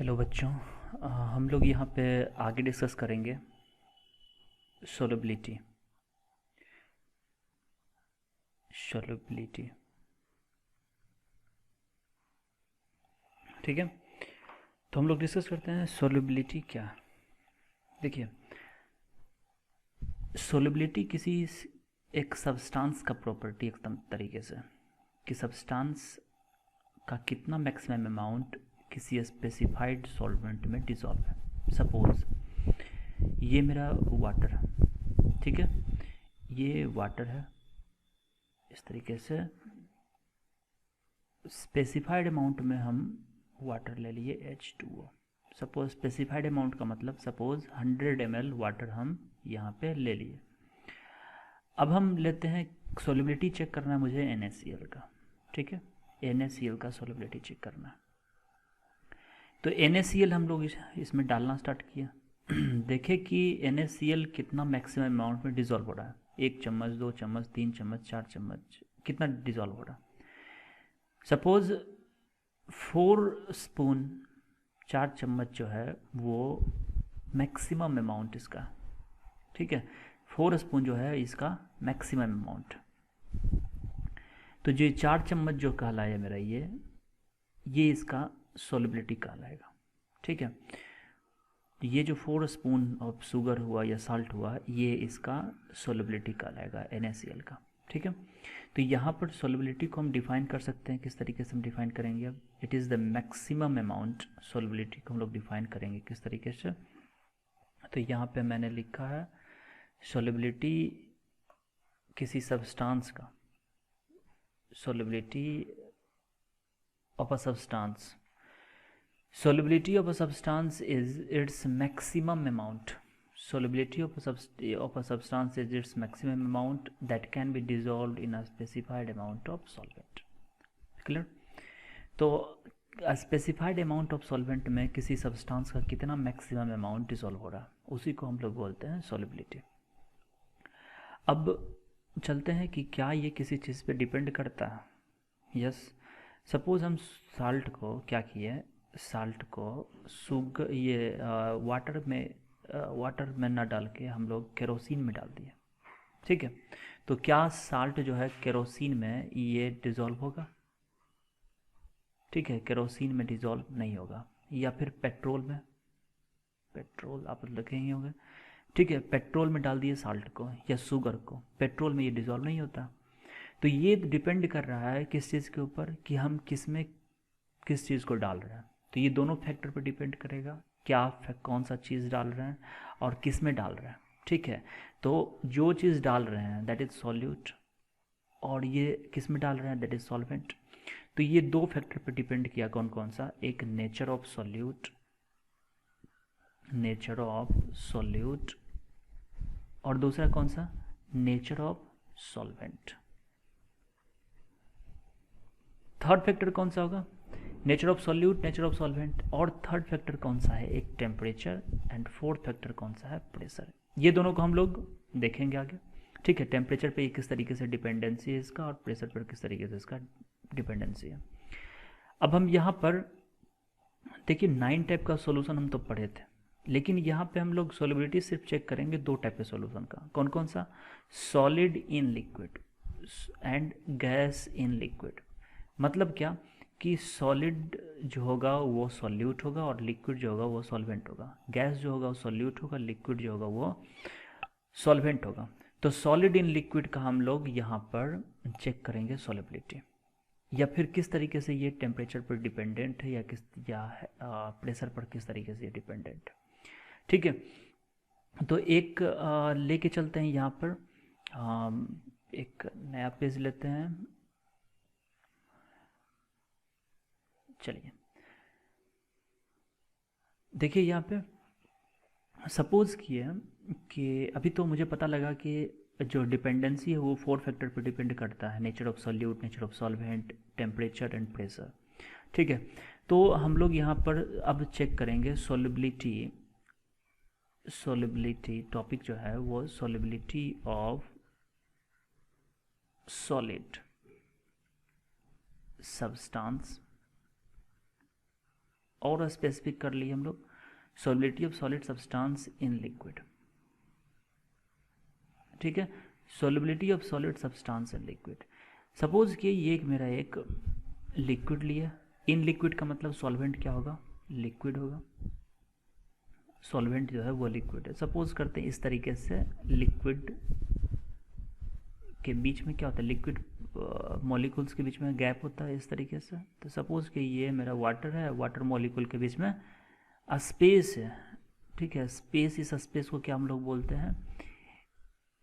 Hello बच्चों। हम लोग यहाँ पे आगे डिस्कस करेंगे सोलबिलिटी। सोलबिलिटी ठीक है। तो हम लोग डिस्कस करते हैं सोलबिलिटी क्या है। देखिए, सोलबिलिटी किसी एक सब्सटेंस का प्रॉपर्टी एकदम तरीके से कि सब्सटेंस का कितना मैक्सिमम अमाउंट किसी स्पेसिफाइड सॉल्वेंट में डिसॉल्व है। सपोज ये मेरा वाटर है, ठीक है, ये वाटर है। इस तरीके से स्पेसिफाइड अमाउंट में हम वाटर ले लिए H2O। सपोज स्पेसिफाइड अमाउंट का मतलब सपोज 100 ml वाटर हम यहाँ पे ले लिए। अब हम लेते हैं सोलिबिलिटी चेक करना है मुझे NaCl का, ठीक है, NaCl का सोलिबिलिटी चेक करना है। तो NaCl हम लोग इसमें डालना स्टार्ट किया। देखें कि NaCl कितना मैक्सिमम अमाउंट में डिज़ोल्व हो रहा है। 1 चम्मच, 2 चम्मच, 3 चम्मच, 4 चम्मच, कितना डिज़ोल्व हो रहा है। सपोज 4 स्पून, 4 चम्मच जो है वो मैक्सिमम अमाउंट इसका, ठीक है, 4 स्पून जो है इसका मैक्सिमम अमाउंट। तो जो 4 चम्मच जो कहलाया मेरा ये इसका सोलिबिलिटी कहलाएगा, ठीक है। तो ये जो 4 स्पून ऑफ शुगर हुआ या साल्ट हुआ, ये इसका सोलिबिलिटी कहलाएगा NaCl का, ठीक है। तो यहाँ पर सोलिबिलिटी को हम डिफाइन कर सकते हैं। किस तरीके से हम डिफाइन करेंगे? अब it is the maximum amount. Solubility को हम लोग डिफाइन करेंगे किस तरीके से? तो यहाँ पे मैंने लिखा है सोलिबिलिटी किसी सब्सटेंस का, solubility of a substance, solubility of a substance is its maximum amount. Solubility of a substance is its maximum amount that can be dissolved in a specified amount of solvent. Clear? तो specified amount of solvent में किसी substance का कितना maximum amount dissolve हो रहा है, उसी को हम लोग बोलते हैं सॉल्युबिलिटी। अब चलते हैं कि क्या ये किसी चीज़ पे डिपेंड करता है। यस, सपोज हम साल्ट को क्या किए, साल्ट को वाटर में ना डाल के हम लोग केरोसिन में डाल दिए, ठीक है। तो क्या साल्ट जो है केरोसिन में ये डिज़ोल्व होगा? ठीक है, केरोसिन में डिज़ोल्व नहीं होगा। या फिर पेट्रोल में, पेट्रोल आप देखे ही होंगे, ठीक है, पेट्रोल में डाल दिए साल्ट को या शुगर को, पेट्रोल में ये डिज़ोल्व नहीं होता। तो ये डिपेंड कर रहा है किस चीज़ के ऊपर कि हम किस में किस चीज़ को डाल रहे हैं। तो ये दोनों फैक्टर पर डिपेंड करेगा, क्या कौन सा चीज़ डाल रहे हैं और किस में डाल रहे हैं, ठीक है। तो जो चीज़ डाल रहे हैं दैट इज़ सॉल्यूट, और ये किस में डाल रहे हैं दैट इज़ सॉल्वेंट। तो ये दो फैक्टर पर डिपेंड किया, कौन कौन सा? एक nature of solute, nature of solute, और दूसरा कौन सा? Nature of solvent. Third factor कौन सा होगा? Nature of solute, nature of solvent, और थर्ड फैक्टर कौन सा है? एक टेम्परेचर, एंड फोर्थ फैक्टर कौन सा है? प्रेशर। ये दोनों को हम लोग देखेंगे आगे, ठीक है। टेम्परेचर पे किस तरीके से डिपेंडेंसी है इसका, और प्रेशर पर किस तरीके से इसका डिपेंडेंसी है। अब हम यहाँ पर देखिए 9 टाइप का सॉल्यूशन हम तो पढ़े थे, लेकिन यहाँ पे हम लोग सोलिबिलिटी सिर्फ चेक करेंगे 2 टाइप के सॉल्यूशन का। कौन कौन सा? Solid in liquid and gas in liquid. मतलब क्या कि सॉलिड जो होगा वो सॉल्यूट होगा और लिक्विड जो होगा वो सॉल्वेंट होगा। गैस जो होगा वो सॉल्यूट होगा, लिक्विड जो होगा वो सॉल्वेंट होगा। तो सॉलिड इन लिक्विड का हम लोग यहाँ पर चेक करेंगे सॉलिबिलिटी, या फिर किस तरीके से ये टेम्परेचर पर डिपेंडेंट है या प्रेशर पर किस तरीके से ये डिपेंडेंट है, ठीक है। तो एक लेके चलते हैं यहाँ पर, एक नया पेज लेते हैं। चलिए देखिए यहाँ पे सपोज किए कि अभी तो मुझे पता लगा कि जो डिपेंडेंसी है वो 4 फैक्टर पर डिपेंड करता है, nature of solute, nature of solvent, temperature and pressure, ठीक है। तो हम लोग यहाँ पर अब चेक करेंगे सॉल्युबिलिटी। सॉल्युबिलिटी टॉपिक जो है वो सॉल्युबिलिटी ऑफ सॉलिड सब्सटेंस और स्पेसिफिक कर लिए हम लोग, solubility of solid substance in liquid, ठीक है, solubility of solid substance in liquid. Suppose कि ये मेरा एक लिक्विड लिया, इन लिक्विड का मतलब सॉल्वेंट क्या होगा, लिक्विड होगा, सॉल्वेंट जो है वो लिक्विड है। सपोज करते हैं इस तरीके से, लिक्विड के बीच में क्या होता है, लिक्विड मॉलिक्यूल्स के बीच में गैप होता है इस तरीके से। तो सपोज कि ये मेरा वाटर है, वाटर मॉलिक्यूल के बीच में स्पेस है, ठीक है, स्पेस, इस स्पेस को क्या हम लोग बोलते हैं,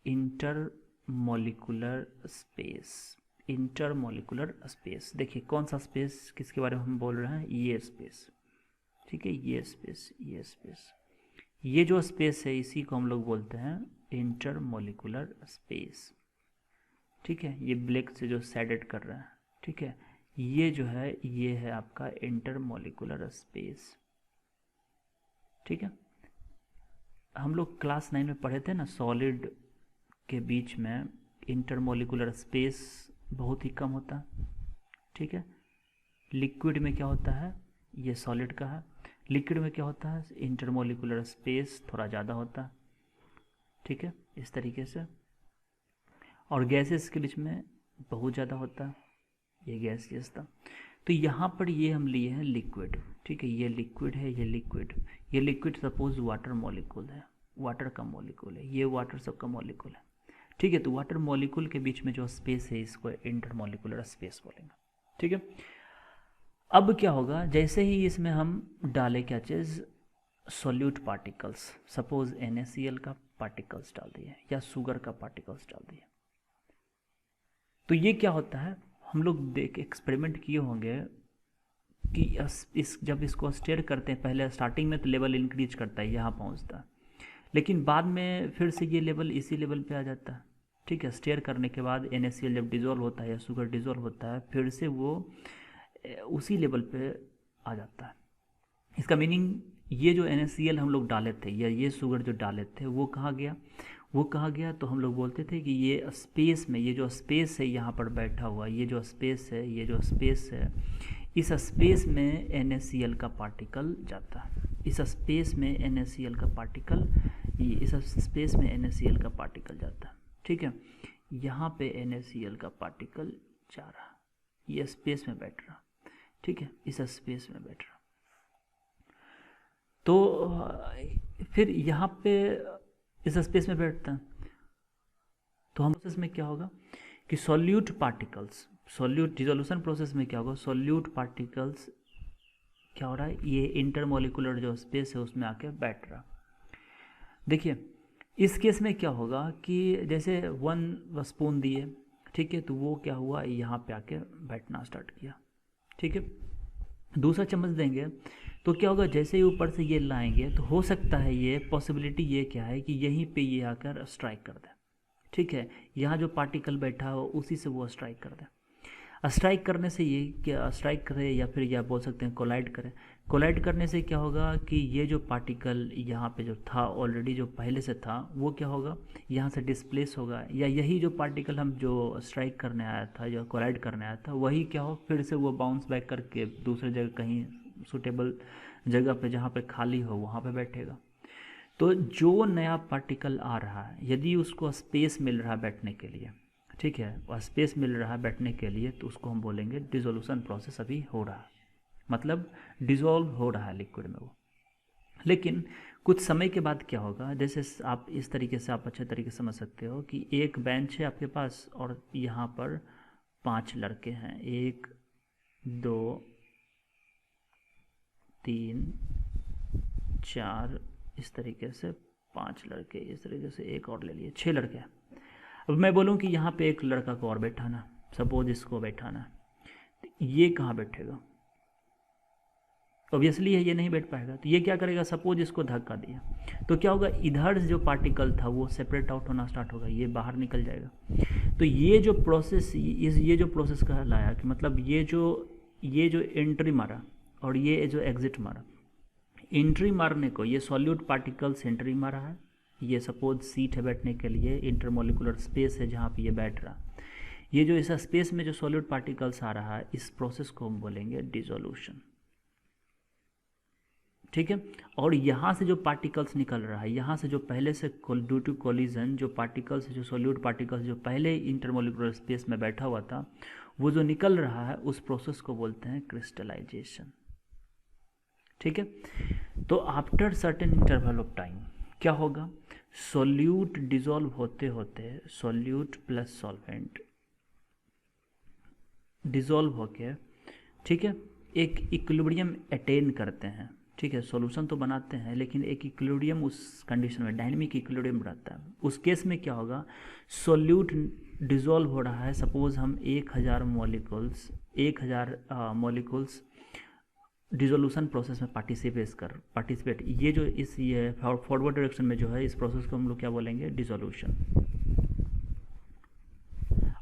इंटरमॉलिक्यूलर स्पेस, इंटरमॉलिक्यूलर स्पेस। देखिए कौन सा स्पेस, किसके बारे में हम बोल रहे हैं, ये स्पेस, ठीक है, ये स्पेस, ये स्पेस, ये जो स्पेस है इसी को हम लोग बोलते हैं इंटरमॉलिक्यूलर स्पेस, ठीक है। ये ब्लैक से जो शेडेड कर रहा है, ठीक है, ये जो है ये है आपका इंटरमॉलिक्यूलर स्पेस, ठीक है। हम लोग क्लास 9 में पढ़े थे ना, सॉलिड के बीच में इंटरमॉलिक्यूलर स्पेस बहुत ही कम होता है, ठीक है। लिक्विड में क्या होता है, ये सॉलिड का है, लिक्विड में क्या होता है, इंटरमॉलिक्यूलर स्पेस थोड़ा ज़्यादा होता है, ठीक है, इस तरीके से। और गैसेस के बीच में बहुत ज़्यादा होता है, ये गैसियस था। तो यहाँ पर ये हम लिए हैं लिक्विड, ठीक है, ये लिक्विड है, ये लिक्विड, ये लिक्विड सपोज वाटर मॉलिक्यूल है, वाटर का मॉलिक्यूल है, ये वाटर सबका मॉलिक्यूल है, ठीक है। तो वाटर मॉलिक्यूल के बीच में जो स्पेस है इसको इंटरमॉलिक्यूलर स्पेस बोलेंगे, ठीक है। अब क्या होगा, जैसे ही इसमें हम डालें क्या चीज़, सॉल्यूट पार्टिकल्स, सपोज NaCl का पार्टिकल्स डाल दिए या शुगर का पार्टिकल्स डाल दिए, तो ये क्या होता है, हम लोग एक्सपेरिमेंट किए होंगे कि जब इसको स्टेयर करते हैं, पहले स्टार्टिंग में तो लेवल इंक्रीज करता है, यहाँ पहुँचता है, लेकिन बाद में फिर से ये लेवल इसी लेवल पे आ जाता है, ठीक है। स्टेयर करने के बाद NaCl जब डिज़ोल्व होता है या शुगर डिज़ोल्व होता है, फिर से वो उसी लेवल पे आ जाता है। इसका मीनिंग ये जो NaCl हम लोग डाले थे या ये शुगर जो डाले थे वो कहाँ गया, वो कहाँ गया, तो हम लोग बोलते थे कि ये स्पेस में, ये जो स्पेस है यहाँ पर बैठा हुआ, ये जो स्पेस है, ये जो स्पेस है, इस स्पेस में NaCl का पार्टिकल जाता है, इस स्पेस में NaCl का पार्टिकल, ये इस स्पेस में NaCl का पार्टिकल जाता है, ठीक है। यहाँ पे NaCl का पार्टिकल जा रहा, ये स्पेस में बैठ रहा, ठीक है, इस स्पेस में बैठ रहा। तो फिर यहाँ पे इस स्पेस में बैठता है, तो हम प्रोसेस में क्या होगा कि solute particles, solute dissolution process में क्या होगा, सॉल्यूट पार्टिकल्स क्या हो रहा है, ये इंटरमॉलिक्यूलर जो स्पेस है उसमें आके बैठ रहा। देखिए इस केस में क्या होगा कि जैसे 1 स्पून दिए, ठीक है, तो वो क्या हुआ, यहाँ पे आके बैठना स्टार्ट किया, ठीक है। दूसरा चम्मच देंगे तो क्या होगा, जैसे ही ऊपर से ये लाएंगे तो हो सकता है, ये पॉसिबिलिटी ये क्या है कि यहीं पे ये आकर स्ट्राइक कर दे, ठीक है, यहाँ जो पार्टिकल बैठा हो उसी से वो स्ट्राइक कर दे। स्ट्राइक करने से ये क्या, स्ट्राइक करे या फिर या बोल सकते हैं कोलाइड करे। कोलाइड करने से क्या होगा कि ये जो पार्टिकल यहाँ पे जो था ऑलरेडी, जो पहले से था, वो क्या होगा, यहाँ से डिस्प्लेस होगा, या यही जो पार्टिकल हम जो स्ट्राइक करने आया था या कोलाइड करने आया था, वही क्या हो, फिर से वो बाउंस बैक करके दूसरे जगह कहीं सूटेबल जगह पे जहाँ पे खाली हो वहाँ पे बैठेगा। तो जो नया पार्टिकल आ रहा है, यदि उसको स्पेस मिल रहा है बैठने के लिए, ठीक है, और स्पेस मिल रहा है बैठने के लिए, तो उसको हम बोलेंगे डिसोल्यूशन प्रोसेस अभी हो रहा है, मतलब डिसॉल्व हो रहा है लिक्विड में वो। लेकिन कुछ समय के बाद क्या होगा, जैसे आप इस तरीके से आप अच्छे तरीके से समझ सकते हो कि एक बेंच है आपके पास और यहाँ पर 5 लड़के हैं, 1 2 3 4, इस तरीके से 5 लड़के, इस तरीके से एक और ले लिए, 6 लड़के हैं। अब मैं बोलूँ कि यहाँ पे एक लड़का को और बैठाना, सपोज इसको बैठाना, तो ये कहाँ बैठेगा, ऑब्वियसली है ये नहीं बैठ पाएगा। तो ये क्या करेगा, सपोज इसको धक्का दिया तो क्या होगा, इधर जो पार्टिकल था वो सेपरेट आउट होना स्टार्ट होगा, ये बाहर निकल जाएगा। तो ये जो प्रोसेस, ये जो प्रोसेस कहलाया कि मतलब ये जो एंट्री मारा और ये जो एग्जिट मारा, एंट्री मारने को ये सॉल्यूट पार्टिकल्स एंट्री मारा है, ये सपोज सीट है बैठने के लिए, इंटरमॉलिक्यूलर स्पेस है जहाँ पे ये बैठ रहा, ये जो इस स्पेस में जो सॉल्यूट पार्टिकल्स आ रहा है, इस प्रोसेस को हम बोलेंगे डिसोल्यूशन। ठीक है। और यहाँ से जो पार्टिकल्स निकल रहा है, यहाँ से जो पहले से ड्यू टू कोलिजन जो पार्टिकल्स, जो सोल्यूट पार्टिकल्स जो पहले इंटरमोलिकुलर स्पेस में बैठा हुआ था, वो जो निकल रहा है उस प्रोसेस को बोलते हैं क्रिस्टलाइजेशन। ठीक है। तो after certain interval of time क्या होगा, सोल्यूट डिसॉल्व होते होते सोल्यूट प्लस सॉल्वेंट डिसॉल्व होके, ठीक है, एक इक्विलिब्रियम अटेन करते हैं। ठीक है, सॉल्यूशन तो बनाते हैं लेकिन एक इक्विलिब्रियम उस कंडीशन में, डायनेमिक इक्विलिब्रियम रहता है। उस केस में क्या होगा, सोल्यूट डिसॉल्व हो रहा है, सपोज हम 1000 मॉलिक्यूल्स डिसोल्यूशन प्रोसेस में पार्टिसिपेट ये जो ये फॉरवर्ड डायरेक्शन में जो है, इस प्रोसेस को हम लोग क्या बोलेंगे, डिसोल्यूशन।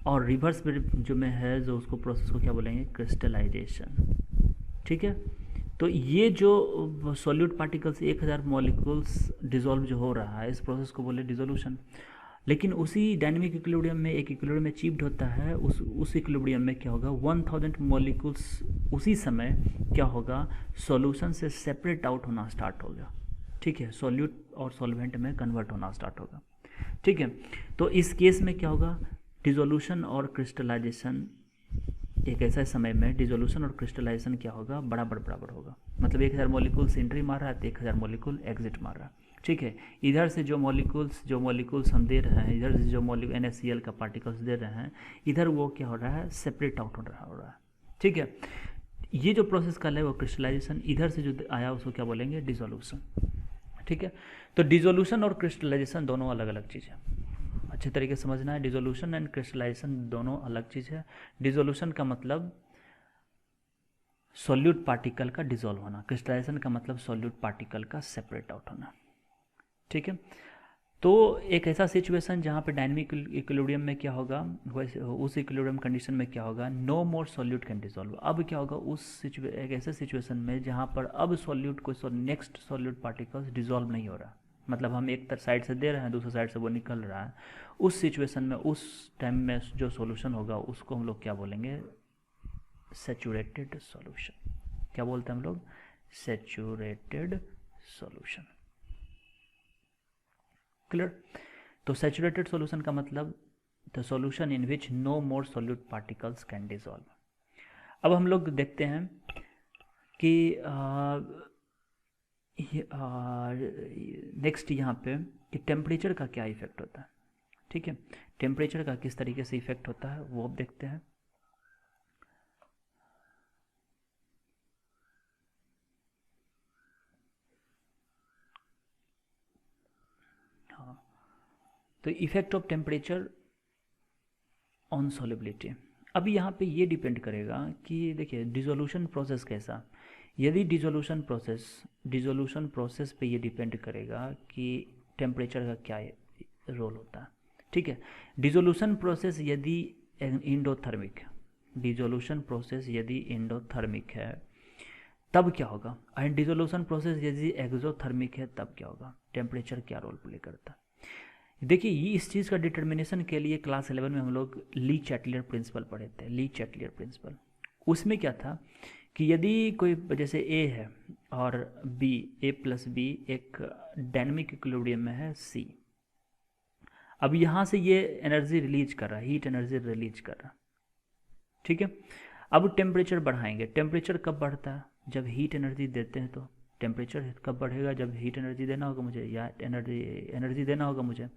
और रिवर्स जो में है जो उसको प्रोसेस को क्या बोलेंगे, क्रिस्टलाइजेशन। ठीक है। तो ये जो सॉल्यूट पार्टिकल्स 1000 मॉलिक्यूल्स डिसॉल्व जो हो रहा है, इस प्रोसेस को बोले डिसोल्यूशन। लेकिन उसी डायनेमिक इक्विलिब्रियम में एक इक्विलिब्रियम में अचीव्ड होता है, उस इक्विलिब्रियम में क्या होगा, 1000 मॉलिक्यूल्स उसी समय क्या होगा, सॉल्यूशन से सेपरेट आउट होना स्टार्ट होगा। ठीक है, सॉल्यूट और सॉल्वेंट में कन्वर्ट होना स्टार्ट होगा। ठीक है। तो इस केस में क्या होगा, डिसोल्यूशन और क्रिस्टलाइजेशन, एक ऐसा समय में डिसोल्यूशन और क्रिस्टलाइजेशन क्या होगा, बराबर होगा। मतलब 1000 मॉलिक्यूल्स एंट्री मार रहा है तो 1000 मॉलिक्यूल एग्जिट मार रहा है। ठीक है। इधर से जो मॉलिक्यूल्स हम दे रहे हैं, इधर से जो NaCl का पार्टिकल्स दे रहे हैं, इधर वो क्या हो रहा है, सेपरेट आउट हो रहा है। ठीक है। ये जो प्रोसेस का है वो क्रिस्टलाइजेशन, इधर से जो आया उसको क्या बोलेंगे, डिसोल्यूशन। ठीक है। तो डिसोल्यूशन और क्रिस्टलाइजेशन दोनों अलग अलग चीज़ है, अच्छे तरीके से समझना है। डिसोल्यूशन एंड क्रिस्टलाइजेशन दोनों अलग चीज़ है। डिसोल्यूशन का मतलब सॉल्यूट पार्टिकल का डिसॉल्व होना, क्रिस्टलाइजेशन का मतलब सॉल्यूट पार्टिकल का सेपरेट आउट होना। ठीक है। तो एक ऐसा सिचुएशन जहाँ पे डायनेमिक इक्विलिब्रियम में क्या होगा, वैसे उस इक्विलिब्रियम कंडीशन में क्या होगा, no more solute can dissolve. अब क्या होगा, एक ऐसे सिचुएशन में जहाँ पर अब सॉल्यूट कोई नेक्स्ट सॉल्यूट पार्टिकल्स डिसॉल्व नहीं हो रहा, मतलब हम एक साइड से दे रहे हैं, दूसरी साइड से वो निकल रहा है, उस सिचुएशन में, उस टाइम में जो सॉल्यूशन होगा उसको हम लोग क्या बोलेंगे, सैचुरेटेड सॉल्यूशन। क्या बोलते हैं हम लोग, सैचुरेटेड सॉल्यूशन। क्लियर। तो सैचुरेटेड सॉल्यूशन का मतलब the solution in which no more solute particles can dissolve. अब हम लोग देखते हैं कि नेक्स्ट यहाँ पे कि टेम्परेचर का क्या इफेक्ट होता है। ठीक है, टेम्परेचर का किस तरीके से इफेक्ट होता है वो अब देखते हैं। हाँ, तो effect of temperature on solubility. अभी यहाँ पे ये डिपेंड करेगा कि देखिए डिसोल्यूशन प्रोसेस कैसा, यदि डिसोल्यूशन प्रोसेस पे ये डिपेंड करेगा कि टेम्परेचर का क्या रोल होता है। ठीक है, डिसोल्यूशन प्रोसेस यदि इंडोथर्मिक, डिसोल्यूशन प्रोसेस यदि इंडोथर्मिक है तब क्या होगा, एंड डिसोल्यूशन प्रोसेस यदि एक्सोथर्मिक है तब क्या होगा, टेम्परेचर क्या रोल प्ले करता है। देखिए ये इस चीज़ का डिटर्मिनेशन के लिए क्लास 11 में हम लोग ली चैटलियर प्रिंसिपल पढ़े थे। ली चैटलियर प्रिंसिपल, उसमें क्या था कि यदि कोई जैसे ए है और बी, ए प्लस बी एक डायनेमिक इक्विलिब्रियम में है सी, अब यहाँ से ये एनर्जी रिलीज कर रहा है, हीट एनर्जी रिलीज कर रहा है। ठीक है, अब टेम्परेचर बढ़ाएंगे। टेम्परेचर कब बढ़ता है, जब हीट एनर्जी देते हैं। तो टेम्परेचर कब बढ़ेगा, जब हीट एनर्जी देना होगा मुझे, या एनर्जी देना होगा मुझे।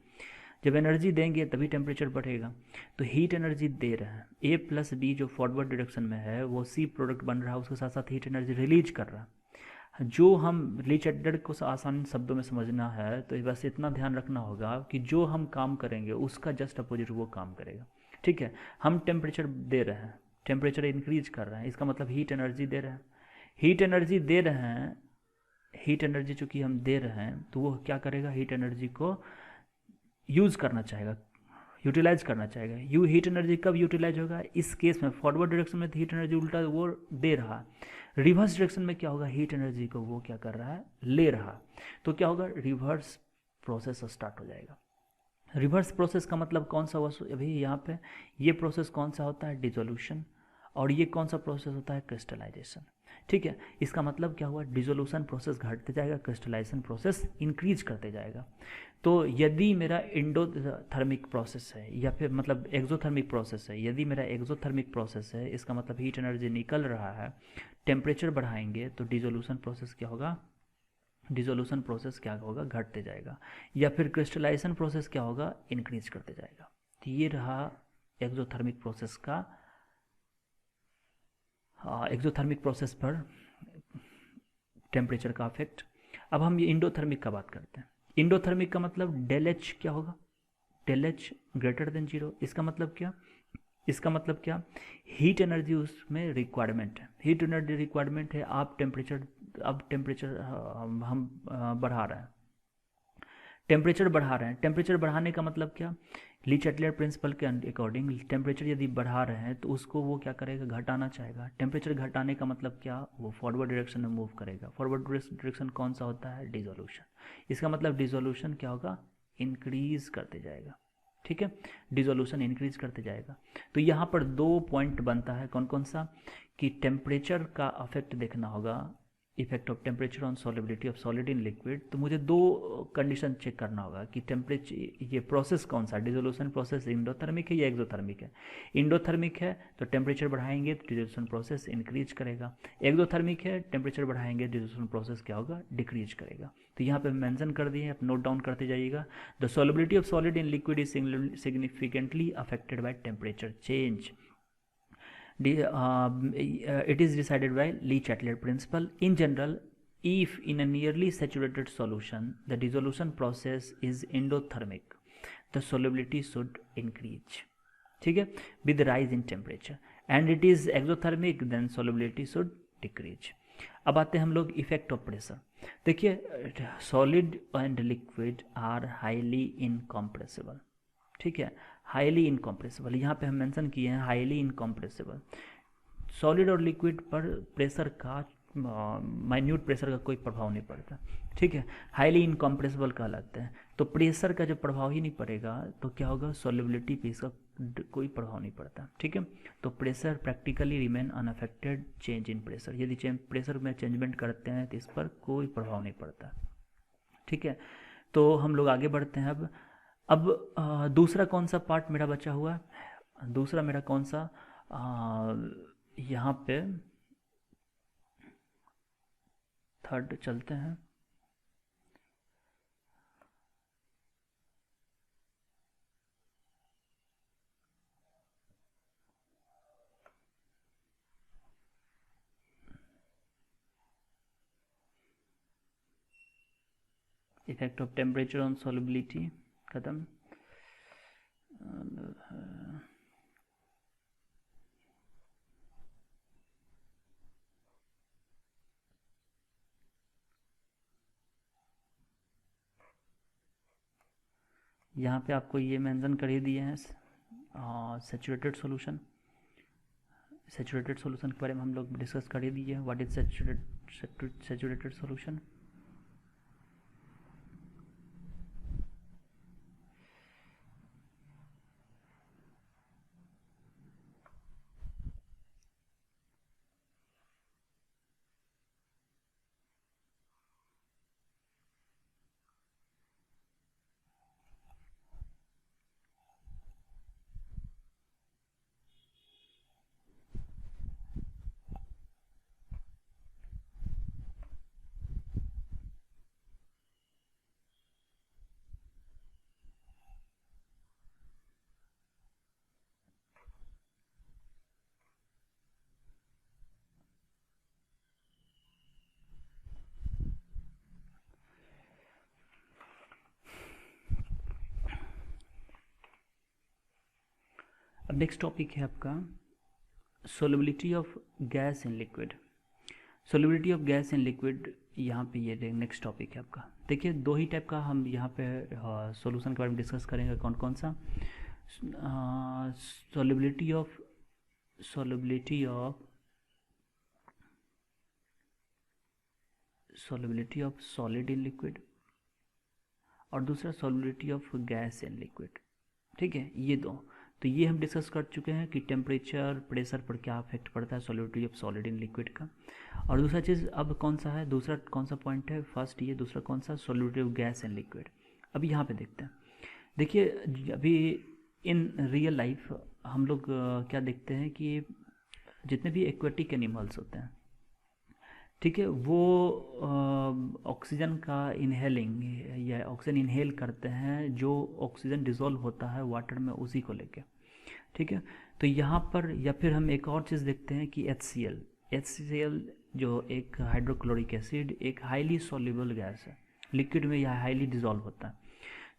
जब एनर्जी देंगे तभी टेम्परेचर बढ़ेगा। तो हीट एनर्जी दे रहे हैं, ए प्लस बी जो फॉरवर्ड डायरेक्शन में है वो सी प्रोडक्ट बन रहा है, उसके साथ साथ हीट एनर्जी रिलीज कर रहा है। जो हम ली चैटलियर को आसान शब्दों में समझना है तो बस इतना ध्यान रखना होगा कि जो हम काम करेंगे उसका जस्ट अपोजिट वो काम करेगा। ठीक है, हम टेम्परेचर दे रहे हैं, टेम्परेचर इंक्रीज कर रहे हैं, इसका मतलब हीट एनर्जी दे रहे हैं। हीट एनर्जी दे रहे हैं, हीट एनर्जी चूँकि हम दे रहे हैं तो वो क्या करेगा, हीट एनर्जी को यूज़ करना चाहेगा, यूटिलाइज करना चाहेगा। हीट एनर्जी कब यूटिलाइज होगा, इस केस में फॉरवर्ड डायरेक्शन में हीट एनर्जी उल्टा वो दे रहा, रिवर्स डायरेक्शन में क्या होगा, हीट एनर्जी को वो क्या कर रहा है, ले रहा। तो क्या होगा, रिवर्स प्रोसेस स्टार्ट हो जाएगा। रिवर्स प्रोसेस का मतलब कौन सा हुआ, अभी यहाँ पे ये प्रोसेस कौन सा होता है, डिसोल्यूशन, और ये कौन सा प्रोसेस होता है? क्रिस्टलाइजेशन। ठीक है, इसका मतलब क्या हुआ? डिसोल्यूशन प्रोसेस घटते जाएगा, क्रिस्टलाइजेशन प्रोसेस इंक्रीज करते जाएगा। तो यदि मेरा इंडोथर्मिक प्रोसेस है या फिर मतलब एक्सोथर्मिक प्रोसेस है, यदि मेरा एक्सोथर्मिक प्रोसेस है, इसका मतलब हीट एनर्जी निकल रहा है, टेम्परेचर बढ़ाएंगे तो डिसोल्यूशन प्रोसेस क्या होगा? डिसोल्यूशन प्रोसेस क्या होगा? घटते जाएगा। या फिर क्रिस्टलाइजेशन प्रोसेस क्या होगा? इंक्रीज करते जाएगा। तो ये रहा एक्सोथर्मिक प्रोसेस का, एक्सोथर्मिक प्रोसेस पर टेम्परेचर का अफेक्ट। अब हम ये इंडोथर्मिक का बात करते हैं। इंडोथर्मिक का मतलब डेल एच क्या होगा? Del H greater than zero. इसका मतलब क्या? इसका मतलब क्या? हीट एनर्जी उसमें रिक्वायरमेंट है, हीट एनर्जी रिक्वायरमेंट है। आप टेम्परेचर, अब टेम्परेचर हम बढ़ा रहे हैं, टेम्परेचर बढ़ा रहे हैं। टेम्परेचर बढ़ाने का मतलब क्या? ली चैटलर प्रिंसिपल के अकॉर्डिंग टेम्परेचर यदि बढ़ा रहे हैं तो उसको वो क्या करेगा? घटाना चाहेगा। टेम्परेचर घटाने का मतलब क्या? वो फॉरवर्ड डायरेक्शन में मूव करेगा। फॉरवर्ड डायरेक्शन कौन सा होता है? डिसोल्यूशन। इसका मतलब डिसोल्यूशन क्या होगा? इंक्रीज करते जाएगा। ठीक है, डिसोल्यूशन इंक्रीज करते जाएगा। तो यहाँ पर दो पॉइंट बनता है, कौन कौन सा? कि टेम्परेचर का अफेक्ट देखना होगा, effect of temperature on solubility of solid in liquid. तो मुझे दो कंडीशन चेक करना होगा कि टेम्परेचर, ये प्रोसेस कौन सा, डिसोल्यूशन प्रोसेस इंडोथर्मिक है या एक्सोथर्मिक है। इंडोथर्मिक है तो टेम्परेचर बढ़ाएंगे तो डिसोल्यूशन प्रोसेस इंक्रीज करेगा। एक्सोथर्मिक है, टेम्परेचर बढ़ाएंगे डिसोल्यूशन प्रोसेस क्या होगा? डिक्रीज करेगा। तो यहाँ पे मेंशन कर दिए, आप नोट डाउन करते जाइएगा। The solubility of solid in liquid is significantly affected by temperature change. It is decided by Lee-Chatelier principle. In general, if in a nearly saturated solution the dissolution process is endothermic, the solubility should increase. ठीक है, with rise in temperature. And it is exothermic, then solubility should decrease. अब आते हैं हम लोग effect of pressure. देखिए, solid and liquid are highly incompressible. ठीक है, हाईली इनकम्प्रेसिबल, यहाँ पे हम मेंशन किए हैं हाईली इनकम्प्रेसिबल। सॉलिड और लिक्विड पर प्रेशर का, माइन्यूट प्रेशर का कोई प्रभाव नहीं पड़ता। ठीक है, हाईली इनकम्प्रेसिबल कहलाते हैं। तो प्रेशर का जब प्रभाव ही नहीं पड़ेगा तो क्या होगा? सॉल्युबिलिटी पे इसका कोई प्रभाव नहीं पड़ता। ठीक है, तो pressure practically remain unaffected change in pressure. यदि प्रेशर में चेंजमेंट करते हैं तो इस पर कोई प्रभाव नहीं पड़ता। ठीक है, तो हम लोग आगे बढ़ते हैं। अब दूसरा कौन सा पार्ट मेरा बचा हुआ है? दूसरा मेरा कौन सा, यहाँ पे थर्ड चलते हैं। Effect of temperature on solubility खत्म। यहाँ पे आपको ये मेंशन कर ही दिए हैं सैचुरेटेड सॉल्यूशन। सैचुरेटेड सॉल्यूशन के बारे में हम लोग डिस्कस कर ही दिए हैं। What is saturated solution? अब नेक्स्ट टॉपिक है आपका solubility of gas in liquid. Solubility of gas in liquid, यहाँ पे ये नेक्स्ट टॉपिक है आपका। देखिए, दो ही टाइप का हम यहाँ पे सॉल्यूशन के बारे में डिस्कस करेंगे। कौन कौन सा? Solubility of solubility of solid in liquid और दूसरा solubility of gas in liquid. ठीक है, ये दो। तो ये हम डिस्कस कर चुके हैं कि टेम्परेचर प्रेशर पर क्या इफेक्ट पड़ता है solidity of solid in liquid का। और दूसरा चीज़ अब कौन सा है, दूसरा कौन सा पॉइंट है, फर्स्ट ये, दूसरा कौन सा, solidity of gas in liquid. अभी यहाँ पे देखते हैं। देखिए अभी इन रियल लाइफ हम लोग क्या देखते हैं कि जितने भी एक्वेटिक एनिमल्स होते हैं, ठीक है, वो ऑक्सीजन का इनहेलिंग या ऑक्सीजन इनहेल करते हैं, जो ऑक्सीजन डिज़ोल्व होता है वाटर में उसी को लेके, ठीक है। तो यहाँ पर या फिर हम एक और चीज़ देखते हैं कि HCl जो एक हाइड्रोक्लोरिक एसिड एक हाईली सॉल्युबल गैस है, लिक्विड में यह हाईली डिज़ोल्व होता है।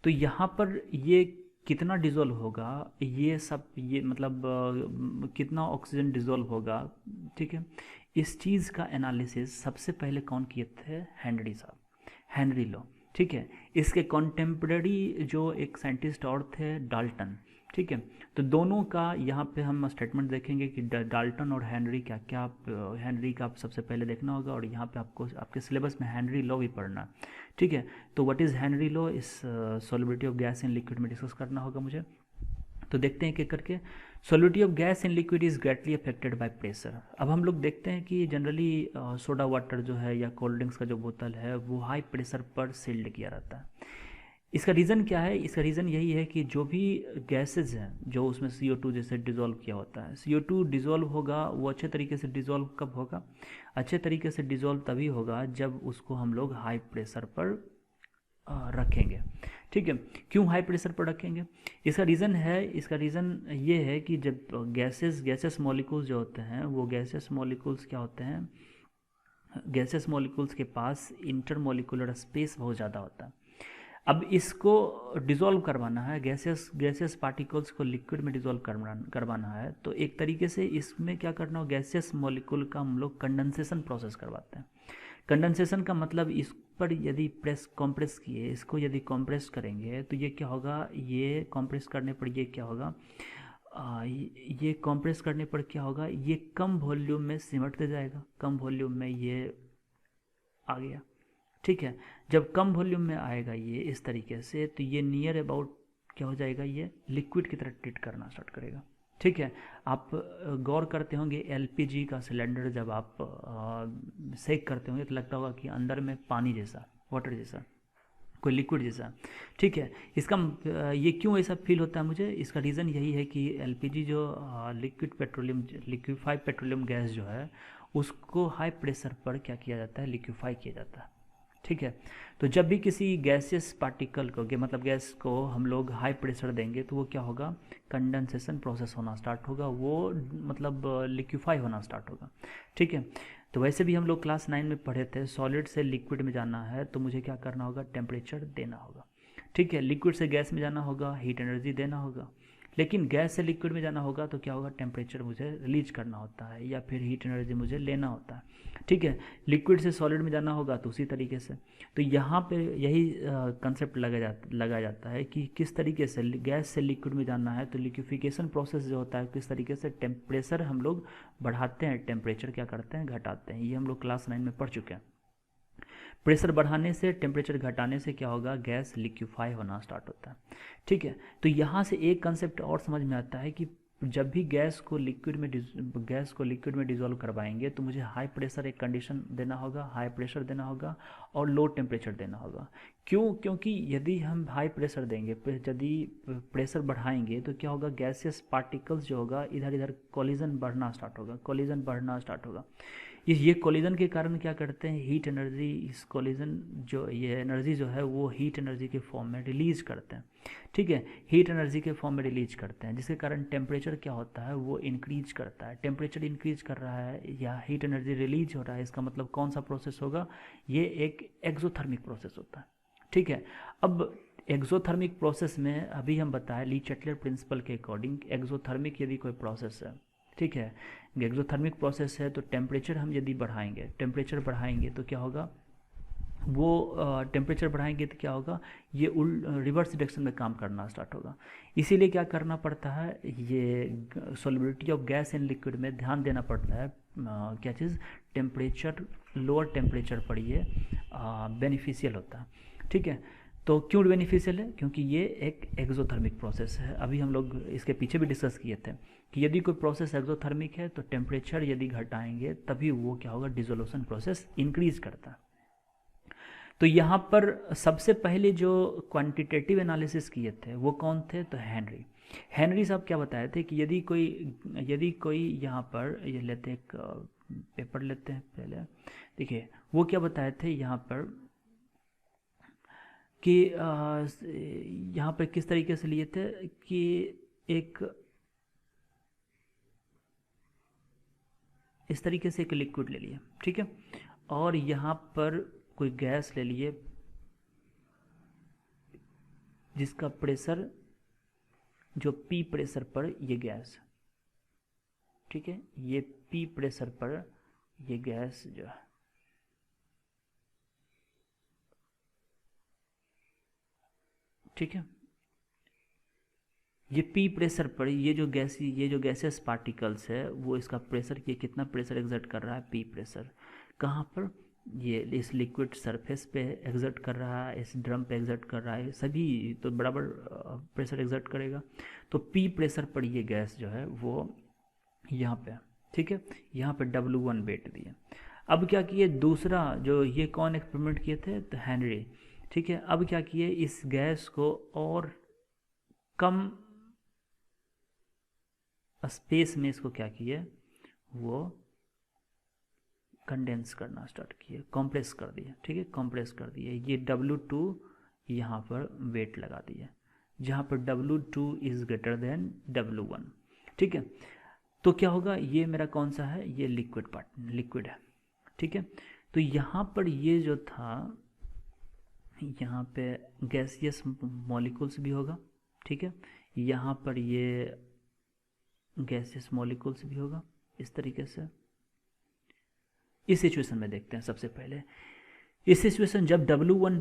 तो यहाँ पर ये कितना डिज़ोल्व होगा, ये सब ये मतलब कितना ऑक्सीजन डिज़ोल्व होगा, ठीक है, इस चीज़ का एनालिसिस सबसे पहले कौन किए थे, हेनरी साहब, हेनरी लो, ठीक है। इसके कॉन्टेम्पररी जो एक साइंटिस्ट और थे, डाल्टन, ठीक है। तो दोनों का यहाँ पे हम स्टेटमेंट देखेंगे कि डाल्टन और हेनरी क्या क्या, हेनरी का आप सबसे पहले देखना होगा, और यहाँ पे आपको आपके सिलेबस में हेनरी लॉ भी पढ़ना, ठीक है। तो व्हाट इज़ हेनरी लॉ, इस solubility of gas in liquid में डिस्कस करना होगा मुझे। तो देखते हैं एक एक करके। Solidity of gas in liquid is greatly affected by pressure. अब हम लोग देखते हैं कि जनरली सोडा वाटर जो है या कोल्ड ड्रिंक्स का जो बोतल है वो हाई प्रेशर पर सील्ड किया रहता है। इसका रीज़न क्या है, इसका रीज़न यही है कि जो भी गैसेज हैं जो उसमें CO2 जैसे डिज़ोल्व किया होता है, CO2 डिज़ोल्व होगा, वो अच्छे तरीके से डिज़ोल्व कब होगा, अच्छे तरीके से डिज़ोल्व तभी होगा जब उसको हम लोग हाई प्रेशर पर रखेंगे, ठीक है। क्यों हाई प्रेशर पर रखेंगे, इसका रीज़न ये है कि जब गैसेस मॉलिक्यूल्स जो होते हैं, वो गैसेस मॉलिक्यूल्स क्या होते हैं, गैसेस मॉलिक्यूल्स के पास इंटरमॉलिक्यूलर स्पेस बहुत ज़्यादा होता है। अब इसको डिज़ोल्व करवाना है, गैसेस पार्टिकल्स को लिक्विड में डिज़ोल्व करवाना है, तो एक तरीके से इसमें क्या करना हो, गैसेस मॉलिक्यूल का हम लोग कंडेंसेशन प्रोसेस करवाते हैं। कंडेंसेशन का मतलब इस पर यदि कॉम्प्रेस किए, इसको यदि कॉम्प्रेस करेंगे तो ये क्या होगा, ये कॉम्प्रेस करने पर ये क्या होगा, ये कॉम्प्रेस करने पर क्या होगा, ये कम वॉल्यूम में सिमटते जाएगा, कम वॉल्यूम में ये आ गया, ठीक है। जब कम वॉल्यूम में आएगा ये इस तरीके से, तो ये नियर अबाउट क्या हो जाएगा, ये लिक्विड की तरह ट्रीट करना स्टार्ट करेगा, ठीक है। आप गौर करते होंगे LPG का सिलेंडर जब आप सेक करते होंगे तो लगता होगा कि अंदर में पानी जैसा, वाटर जैसा, कोई लिक्विड जैसा, ठीक है। इसका ये क्यों ऐसा फील होता है मुझे, इसका रीज़न यही है कि LPG जो लिक्विफाइड पेट्रोलियम गैस जो है, उसको हाई प्रेशर पर क्या किया जाता है, लिक्विफाई किया जाता है, ठीक है। तो जब भी किसी गैसियस पार्टिकल को मतलब गैस को हम लोग हाई प्रेशर देंगे तो वो क्या होगा, कंडेंसेशन प्रोसेस होना स्टार्ट होगा, वो मतलब लिक्विफाई होना स्टार्ट होगा, ठीक है। तो वैसे भी हम लोग क्लास 9 में पढ़े थे, सॉलिड से लिक्विड में जाना है तो मुझे क्या करना होगा, टेम्परेचर देना होगा, ठीक है। लिक्विड से गैस में जाना होगा, हीट एनर्जी देना होगा, लेकिन गैस से लिक्विड में जाना होगा तो क्या होगा, टेम्परेचर मुझे रिलीज करना होता है या फिर हीट एनर्जी मुझे लेना होता है, ठीक है। लिक्विड से सॉलिड में जाना होगा तो उसी तरीके से। तो यहाँ पे यही कंसेप्ट लगाया जाता है कि किस तरीके से गैस से लिक्विड में जाना है, तो लिक्विफिकेशन प्रोसेस जो होता है किस तरीके से टेम्परेचर हम लोग बढ़ाते हैं, टेम्परेचर क्या करते हैं, घटाते हैं। ये हम लोग क्लास 9 में पढ़ चुके हैं। प्रेशर बढ़ाने से, टेम्परेचर घटाने से क्या होगा, गैस लिक्विफाई होना स्टार्ट होता है, ठीक है। तो यहाँ से एक कंसेप्ट और समझ में आता है कि जब भी गैस को लिक्विड में डिज़ोल्व करवाएंगे तो मुझे हाई प्रेशर एक कंडीशन देना होगा, हाई प्रेशर देना होगा और लो टेम्परेचर देना होगा। क्यों, क्योंकि यदि हम हाई प्रेशर देंगे, यदि प्रेशर बढ़ाएंगे तो क्या होगा, गैसियस पार्टिकल्स जो होगा इधर इधर कोलिजन बढ़ना स्टार्ट होगा। ये कोलिजन के कारण क्या करते हैं, हीट एनर्जी, इस कोलिजन जो ये एनर्जी जो है वो हीट एनर्जी के फॉर्म में रिलीज करते हैं, ठीक है। हीट एनर्जी के फॉर्म में रिलीज करते हैं, जिसके कारण टेम्परेचर क्या होता है, वो इंक्रीज करता है। टेम्परेचर इंक्रीज कर रहा है या हीट एनर्जी रिलीज हो रहा है, इसका मतलब कौन सा प्रोसेस होगा, ये एक एक्सोथर्मिक प्रोसेस होता है, ठीक है। अब एक्सोथर्मिक प्रोसेस में अभी हम बताएं ली चैटलर प्रिंसिपल के अकॉर्डिंग, एक्सोथर्मिक यदि कोई प्रोसेस है, ठीक है, एक्सोथर्मिक प्रोसेस है, तो टेम्परेचर हम यदि बढ़ाएंगे तो क्या होगा, वो टेम्परेचर बढ़ाएंगे तो क्या होगा, ये रिवर्स डायरेक्शन में काम करना स्टार्ट होगा। इसीलिए क्या करना पड़ता है, ये solubility of gas in liquid में ध्यान देना पड़ता है, क्या चीज़, टेम्परेचर, लोअर टेम्परेचर पर ये बेनिफिशियल होता है, ठीक है। तो क्यों बेनिफिशियल है? क्योंकि ये एक एक्सोथर्मिक प्रोसेस है। अभी हम लोग इसके पीछे भी डिस्कस किए थे कि यदि कोई प्रोसेस एक्सोथर्मिक है तो टेम्परेचर यदि घटाएंगे तभी वो क्या होगा, डिसोल्यूशन प्रोसेस इंक्रीज करता है। तो यहाँ पर सबसे पहले जो क्वांटिटेटिव एनालिसिस किए थे वो कौन थे? तो हेनरी साहब क्या बताए थे कि यदि कोई यहाँ पर ये लेते एक पेपर लेते हैं पहले, देखिए वो क्या बताए थे यहाँ पर कि यहाँ पर किस तरीके से लिए थे कि एक इस तरीके से एक लिक्विड ले लिए, ठीक है, और यहाँ पर कोई गैस ले लिए जिसका प्रेशर जो P प्रेशर पर ये गैस, ठीक है, ये P प्रेशर पर ये गैस जो है, ठीक है, ये P प्रेशर पर ये जो गैसेस पार्टिकल्स है वो इसका प्रेशर, ये कितना प्रेशर एक्सर्ट कर रहा है? P प्रेशर कहाँ पर? ये इस लिक्विड सरफेस पे एक्सर्ट कर रहा है, इस ड्रम पे एक्सर्ट कर रहा है, सभी तो बराबर प्रेशर एक्सर्ट करेगा। तो P प्रेशर पर ये गैस जो है वो यहाँ पे, ठीक है, यहाँ पे W1 वेट दिए। अब क्या किए, दूसरा जो ये कौन एक्सपेरिमेंट किए थे? तो हेनरी, ठीक है। अब क्या किए, इस गैस को और कम स्पेस में इसको क्या किए, वो कंडेंस करना स्टार्ट किए, कॉम्प्रेस कर दिए, ठीक है, कॉम्प्रेस कर दिए। ये W2 यहाँ पर वेट लगा दिए, जहाँ पर W2 is greater than W1, ठीक है। तो क्या होगा, ये मेरा कौन सा है? ये लिक्विड है, ठीक है। तो यहाँ पर ये जो था, यहाँ पे गैसियस मॉलिक्यूल्स भी होगा, ठीक है, यहाँ पर ये गैसियस मॉलिक्यूल्स भी होगा इस तरीके से। इस सिचुएशन में देखते हैं सबसे पहले, इस सिचुएशन जब W1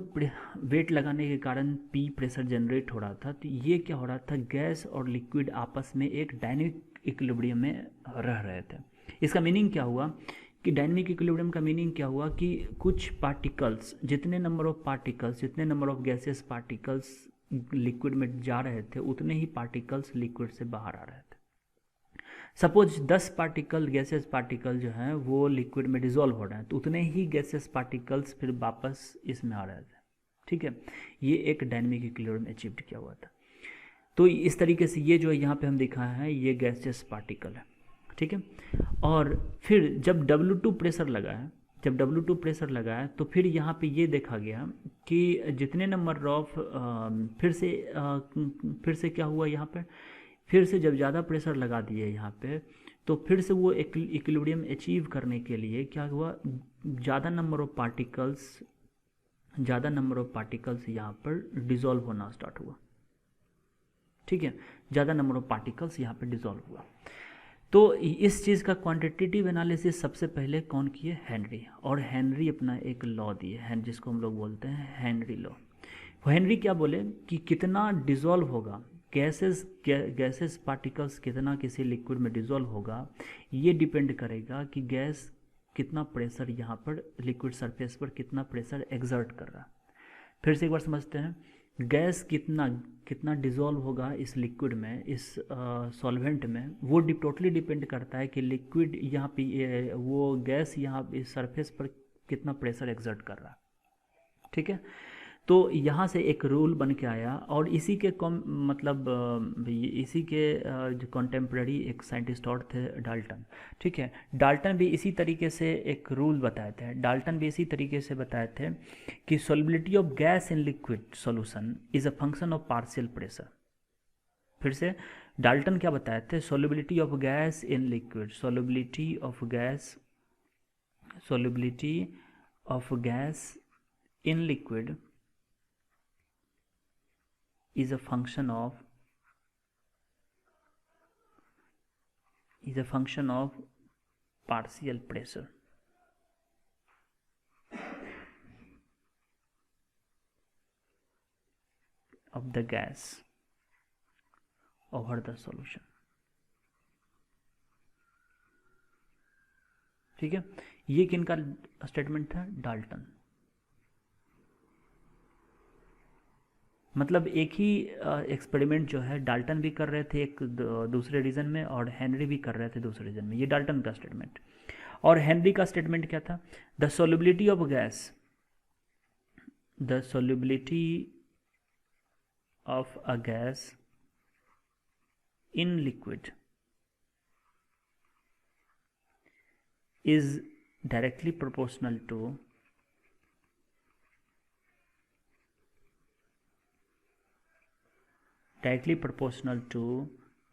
वेट लगाने के कारण P प्रेशर जनरेट हो रहा था, तो ये क्या हो रहा था, गैस और लिक्विड आपस में एक डायनेमिक इक्विलिब्रियम में रह रहे थे। इसका मीनिंग क्या हुआ कि डायनेमिक इक्विलिब्रियम का मीनिंग क्या हुआ कि कुछ पार्टिकल्स, जितने number of gases particles liquid में जा रहे थे, उतने ही पार्टिकल्स लिक्विड से बाहर आ रहे थे। सपोज 10 पार्टिकल गैसेस पार्टिकल जो हैं वो लिक्विड में डिजोल्व हो रहे हैं, तो उतने ही गैसेस पार्टिकल्स फिर वापस इसमें आ रहे थे, ठीक है। ये एक डायनेमिक इक्विलिब्रियम अचीव्ड किया हुआ था। तो इस तरीके से ये जो यहाँ पे हम दिखाए हैं ये गैसेस पार्टिकल है, ठीक है। और फिर जब W2 प्रेशर लगा है तो फिर यहाँ पे ये देखा गया कि जितने नंबर ऑफ फिर से क्या हुआ, यहाँ पे फिर से जब ज़्यादा प्रेशर लगा दिए यहाँ पे, तो फिर से वो इक्विलिब्रियम अचीव करने के लिए क्या हुआ, ज़्यादा नंबर ऑफ पार्टिकल्स यहाँ पर डिज़ोल्व होना स्टार्ट हुआ, ठीक है, ज़्यादा नंबर ऑफ पार्टिकल्स यहाँ पे डिज़ोल्व हुआ। तो इस चीज़ का क्वांटिटेटिव एनालिसिस सबसे पहले कौन किए? हेनरी। और हेनरी अपना एक लॉ दिए, जिसको हम लोग बोलते हैं हेनरी लॉ। हेनरी क्या बोले कि कितना डिज़ोल्व होगा, गैसेस पार्टिकल्स कितना किसी लिक्विड में डिज़ोल्व होगा, ये डिपेंड करेगा कि गैस कितना प्रेशर यहाँ पर लिक्विड सरफेस पर कितना प्रेशर एक्सर्ट कर रहा है। फिर से एक बार समझते हैं, गैस कितना डिज़ोल्व होगा इस लिक्विड में, इस सॉल्वेंट में, वो टोटली डिपेंड करता है कि लिक्विड यहाँ पे वो गैस यहाँ इस सरफेस पर कितना प्रेशर एक्सर्ट कर रहा है, ठीक है। तो यहाँ से एक रूल बन के आया, और इसी के जो कॉन्टेम्प्रेरी एक साइंटिस्ट और थे, डाल्टन, ठीक है। डाल्टन भी इसी तरीके से एक रूल बताए थे कि solubility of gas in liquid solution is a function of partial pressure. फिर से डाल्टन क्या बताए थे, solubility of gas in liquid, solubility of gas in liquid is a function of partial pressure of the gas over the solution, ठीक है। ये किनका statement था? डाल्टन। मतलब एक ही एक्सपेरिमेंट जो है डाल्टन भी कर रहे थे एक दूसरे रीजन में और हेनरी भी कर रहे थे दूसरे रीजन में, ये डाल्टन का स्टेटमेंट। और हेनरी का स्टेटमेंट क्या था? The solubility of gas, the solubility of a gas in liquid is directly proportional to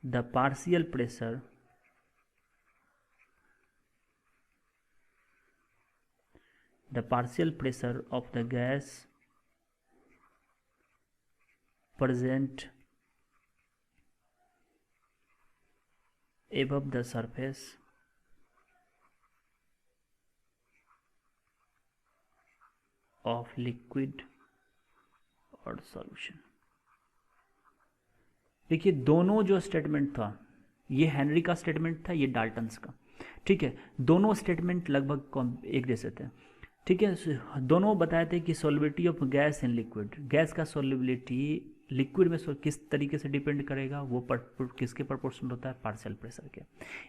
the partial pressure of the gas present above the surface of liquid or solution। देखिए दोनों जो statement था, ये Henry का statement था, ये Dalton's का, ठीक है। दोनों स्टेटमेंट लगभग एक जैसे थे, ठीक है। दोनों बताए थे कि solubility of gas in liquid, gas का सोल्युबिलिटी लिक्विड में किस तरीके से डिपेंड करेगा, वो किसके प्रोपोर्शनल होता है? पार्शियल प्रेशर के।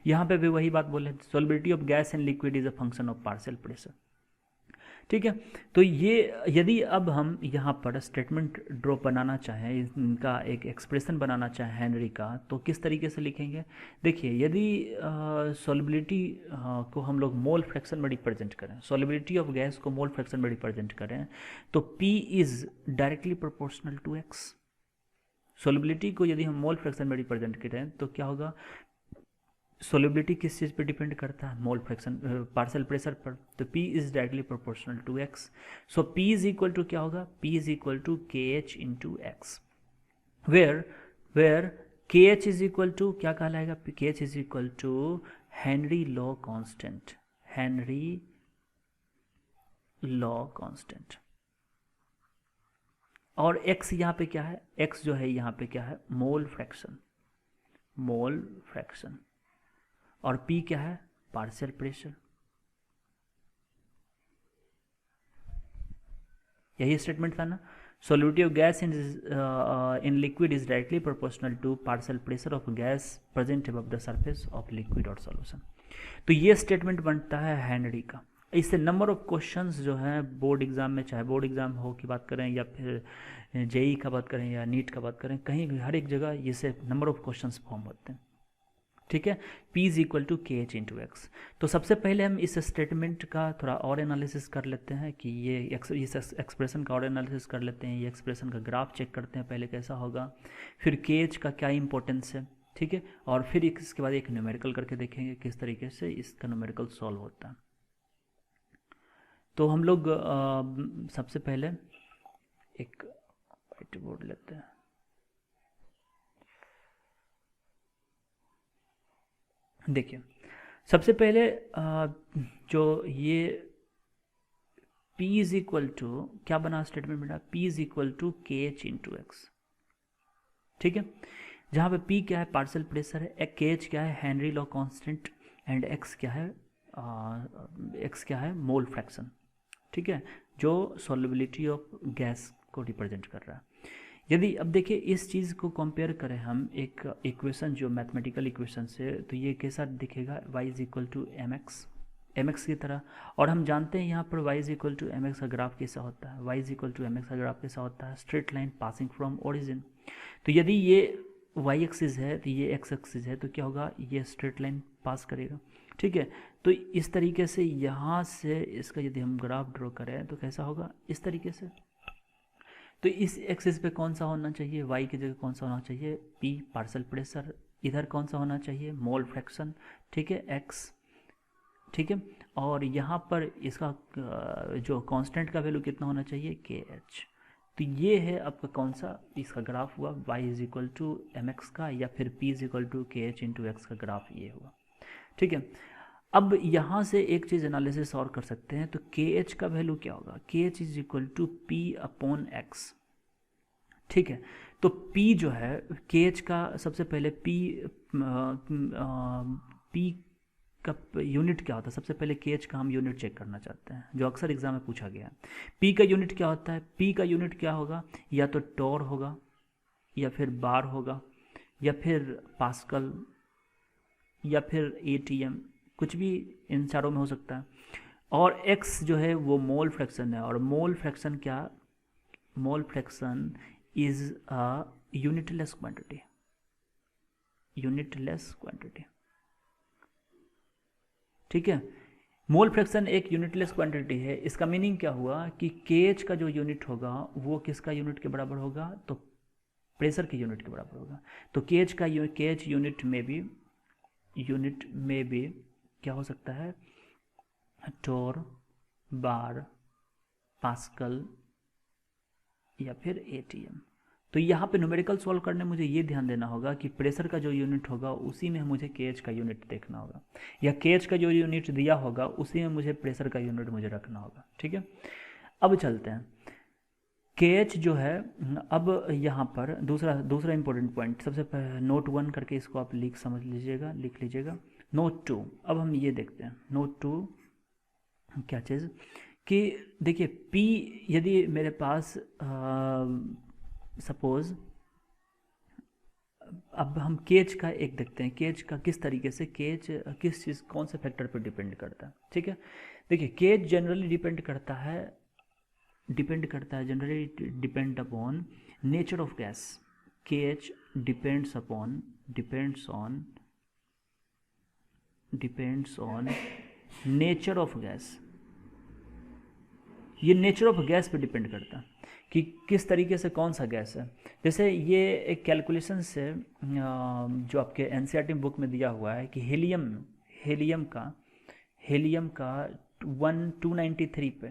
यहाँ पे भी वही बात बोले, solubility of gas in liquid is a function of partial pressure, ठीक है। तो ये यदि अब हम यहाँ पर स्टेटमेंट ड्रॉ बनाना चाहें, इनका एक एक्सप्रेशन बनाना चाहें हेनरी का, तो किस तरीके से लिखेंगे? देखिए यदि सॉल्युबिलिटी को हम लोग मोल फ्रैक्शन में रिप्रेजेंट करें, सॉल्युबिलिटी ऑफ गैस को मोल फ्रैक्शन में रिप्रेजेंट करें, तो P is directly proportional to X। Solubility को यदि हम मोल फ्रैक्शन में रिप्रेजेंट करें तो क्या होगा? सोल्युबिलिटी किस चीज़ पे डिपेंड करता है? मोल फ्रैक्शन, पार्शियल प्रेशर पर। तो P is directly proportional to X। So P is equal to क्या होगा? P is equal to KH into X, where KH is equal to क्या कहलाएगा? KH is equal to Henry law constant, Henry law constant. और X यहाँ पे क्या है? X जो है यहाँ पे क्या है? Mole fraction, mole fraction. और P क्या है? Partial pressure. यही स्टेटमेंट था ना? Solubility of gas in liquid is directly proportional to partial pressure of gas present above the surface of liquid और सॉल्यूशन। तो ये स्टेटमेंट बनता है हेनरी का। इससे नंबर ऑफ क्वेश्चंस जो हैं बोर्ड एग्जाम में, चाहे बोर्ड एग्जाम हो की बात करें या फिर जेई का बात करें या नीट का बात करें, कहीं भी हर एक जगह ये से नंबर ऑफ क्वेश्चंस फॉर्म होते हैं, ठीक है। P is equal to KH into X। तो सबसे पहले हम इस स्टेटमेंट का थोड़ा और एनालिसिस कर लेते हैं कि इस एक्सप्रेशन का और एनालिसिस कर लेते हैं, ये एक्सप्रेशन का ग्राफ चेक करते हैं पहले कैसा होगा, फिर KH का क्या इंपॉर्टेंस है, ठीक है। और फिर इसके बाद एक न्यूमेरिकल करके देखेंगे किस तरीके से इसका न्यूमेरिकल सॉल्व होता है। तो हम लोग सबसे पहले एक व्हाइट बोर्ड लेते हैं। देखिए सबसे पहले जो ये P इज इक्वल टू क्या बना स्टेटमेंट बना? P is equal to KH into X, ठीक है। जहाँ पे P क्या है? पार्शियल प्रेशर है, KH क्या है? Henry law constant, and X क्या है? X क्या है? मोल फ्रैक्शन, ठीक है, जो सॉल्युबिलिटी ऑफ गैस को रिप्रेजेंट कर रहा है। यदि अब देखिए इस चीज़ को कंपेयर करें हम एक इक्वेशन जो मैथमेटिकल इक्वेशन से, तो ये कैसा दिखेगा? y is equal to m x की तरह। और हम जानते हैं यहाँ पर y is equal to m x का ग्राफ कैसा होता है? y is equal to m x का ग्राफ कैसा होता है? Straight line passing from origin. तो यदि ये y एक्सिस है तो ये x एक्सिस है, तो क्या होगा? ये स्ट्रेट लाइन पास करेगा, ठीक है। तो इस तरीके से यहाँ से इसका यदि हम ग्राफ ड्रॉ करें तो कैसा होगा? इस तरीके से। तो इस एक्सिस पे कौन सा होना चाहिए? y की जगह कौन सा होना चाहिए? P partial pressure. इधर कौन सा होना चाहिए? मोल फ्रैक्शन, ठीक है, x, ठीक है। और यहाँ पर इसका जो कांस्टेंट का वैल्यू कितना होना चाहिए? KH। तो ये है आपका कौन सा इसका ग्राफ हुआ? y is equal to m x का, या फिर P is equal to KH into X का ग्राफ ये हुआ, ठीक है। अब यहाँ से एक चीज़ एनालिसिस और कर सकते हैं, तो KH का वैल्यू क्या होगा? KH is equal to P upon X, ठीक है। तो P जो है KH का, सबसे पहले P का यूनिट क्या होता है? सबसे पहले केएच का हम यूनिट चेक करना चाहते हैं, जो अक्सर एग्जाम में पूछा गया है। पी का यूनिट क्या होता है? पी का यूनिट क्या होगा? या तो टॉर होगा, या फिर बार होगा, या फिर पास्कल, या फिर एटीएम, कुछ भी इन चारों में हो सकता है। और एक्स जो है वो मोल फ्रैक्शन है, और मोल फ्रैक्शन क्या? Mole fraction is a unitless quantity, unitless quantity, ठीक है। मोल फ्रैक्शन एक यूनिटलेस क्वांटिटी है। इसका मीनिंग क्या हुआ कि केएच का जो यूनिट होगा वो किसका यूनिट के बराबर होगा? तो प्रेशर के यूनिट के बराबर होगा। तो केएच का केएच यूनिट में भी क्या हो सकता है? टोर, बार, पास्कल, या फिर एटीएम। तो यहाँ पे न्यूमेरिकल सॉल्व करने मुझे ये ध्यान देना होगा कि प्रेशर का जो यूनिट होगा उसी में मुझे केएच का यूनिट देखना होगा, या केएच का जो यूनिट दिया होगा उसी में मुझे प्रेशर का यूनिट मुझे रखना होगा, ठीक है। अब चलते हैं केएच जो है। अब यहाँ पर दूसरा इंपॉर्टेंट पॉइंट, सबसे पहले नोट 1 करके इसको आप लिख लीजिएगा। नोट 2, अब हम ये देखते हैं नोट 2 क्या चीज़ कि देखिए P यदि मेरे पास सपोज, अब हम केएच का एक देखते हैं, केएच का किस तरीके से, केएच किस चीज़ कौन से फैक्टर पर डिपेंड करता है, ठीक है। देखिए केएच जनरली डिपेंड करता है generally depend upon nature of gas. KH depends on nature of gas. ये नेचर ऑफ गैस पे डिपेंड करता है कि किस तरीके से कौन सा गैस है। जैसे ये एक कैलकुलेशन से जो आपके एनसीईआरटी बुक में दिया हुआ है कि हीलियम का 293 पे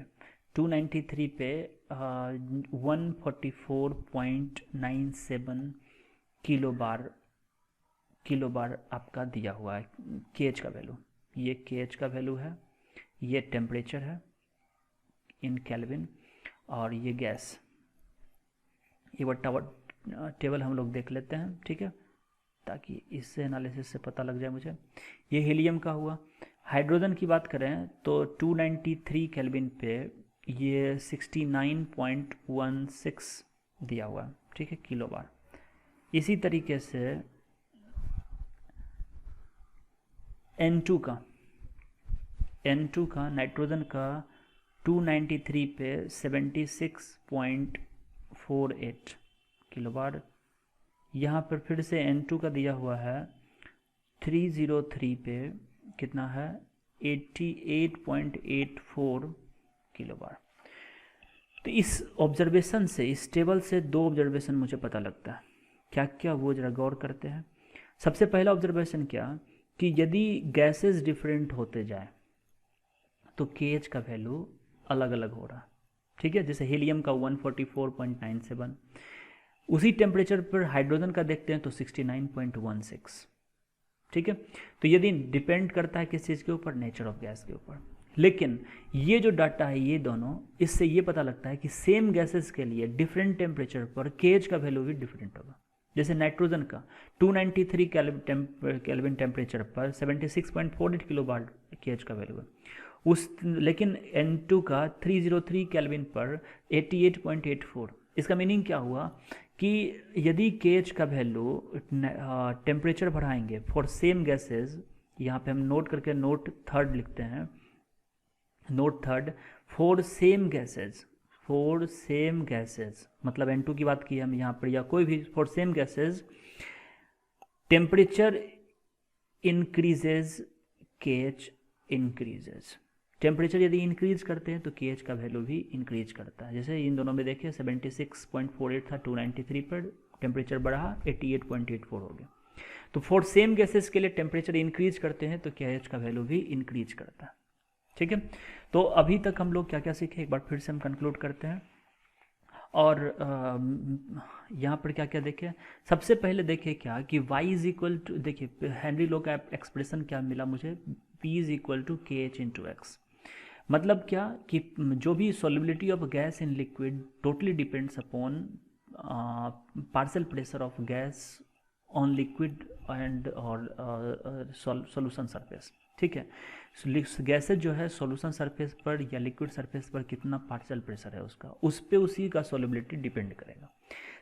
144.97 किलो बार आपका दिया हुआ है केएच का वैल्यू। ये केएच का वैल्यू है, ये टेम्परेचर है इन केल्विन, और ये गैस। ये टेबल हम लोग देख लेते हैं, ठीक है, ताकि इससे एनालिसिस से पता लग जाए मुझे। ये हीलियम का हुआ। हाइड्रोजन की बात करें तो 293 केल्विन पे ये 69.16 दिया हुआ है, ठीक है, किलो बार। इसी तरीके से N2 का नाइट्रोजन का 293 पे 76.48 किलो बार। यहाँ पर फिर से N2 का दिया हुआ है 303 पे कितना है? 88.84 किलो बार। तो इस ऑब्जर्वेशन से, इस टेबल से दो ऑब्जर्वेशन मुझे पता लगता है। क्या क्या वो जरा गौर करते हैं। सबसे पहला ऑब्जर्वेशन क्या कि यदि गैसेस डिफरेंट होते जाए तो केएच का वैल्यू अलग अलग हो रहा, ठीक है। जैसे हीलियम का 144.97, उसी टेम्परेचर पर हाइड्रोजन का देखते हैं तो 69.16, ठीक है। तो यदि डिपेंड करता है किस चीज़ के ऊपर? नेचर ऑफ गैस के ऊपर। लेकिन ये जो डाटा है ये दोनों, इससे ये पता लगता है कि सेम गैसेस के लिए डिफरेंट टेम्परेचर पर केएच का वैल्यू भी डिफरेंट होगा। जैसे नाइट्रोजन का 293 केल्विन टेम्परेचर पर 76.48 किलो बार केएच का वैल्यू है, लेकिन N2 का 303 केल्विन पर 88.84। इसका मीनिंग क्या हुआ कि यदि केएच का वैल्यू टेम्परेचर बढ़ाएंगे फॉर सेम गैसेस, यहाँ पे हम नोट करके नोट थर्ड लिखते हैं, note third, for same gases मतलब N2 की बात की हम यहाँ पर, या कोई भी for same gases temperature increases, KH increases. Temperature यदि इंक्रीज करते हैं तो केएच का वैल्यू भी इंक्रीज करता है। जैसे इन दोनों में देखिए 76.48 था 293 पर, टेम्परेचर बढ़ा 88.84 हो गया। तो फॉर सेम गैसेस के लिए टेम्परेचर इंक्रीज करते हैं तो केएच का वैल्यू भी इंक्रीज करता है, ठीक है। तो अभी तक हम लोग क्या क्या सीखे, एक बार फिर से हम कंक्लूड करते हैं। और यहाँ पर क्या क्या देखें, सबसे पहले देखें क्या कि y इज इक्वल टू, देखिए हेनरी लो का एक्सप्रेशन क्या मिला मुझे, P is equal to KH/x। मतलब क्या कि जो भी solubility of gas in liquid totally depends upon partial pressure of gas on liquid and और सॉल्यूशन सरफेस, ठीक है। गैसेज जो है सॉल्यूशन सरफेस पर या लिक्विड सरफेस पर कितना पार्शियल प्रेशर है उसका, उस पर उसी का सॉल्युबिलिटी डिपेंड करेगा।